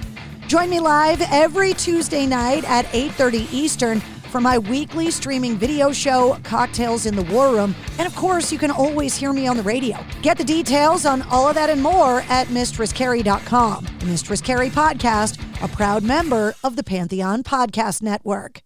Join me live every Tuesday night at 8:30 Eastern for my weekly streaming video show, Cocktails in the War Room. And of course, you can always hear me on the radio. Get the details on all of that and more at MistressCarrie.com. The Mistress Carrie Podcast, a proud member of the Pantheon Podcast Network.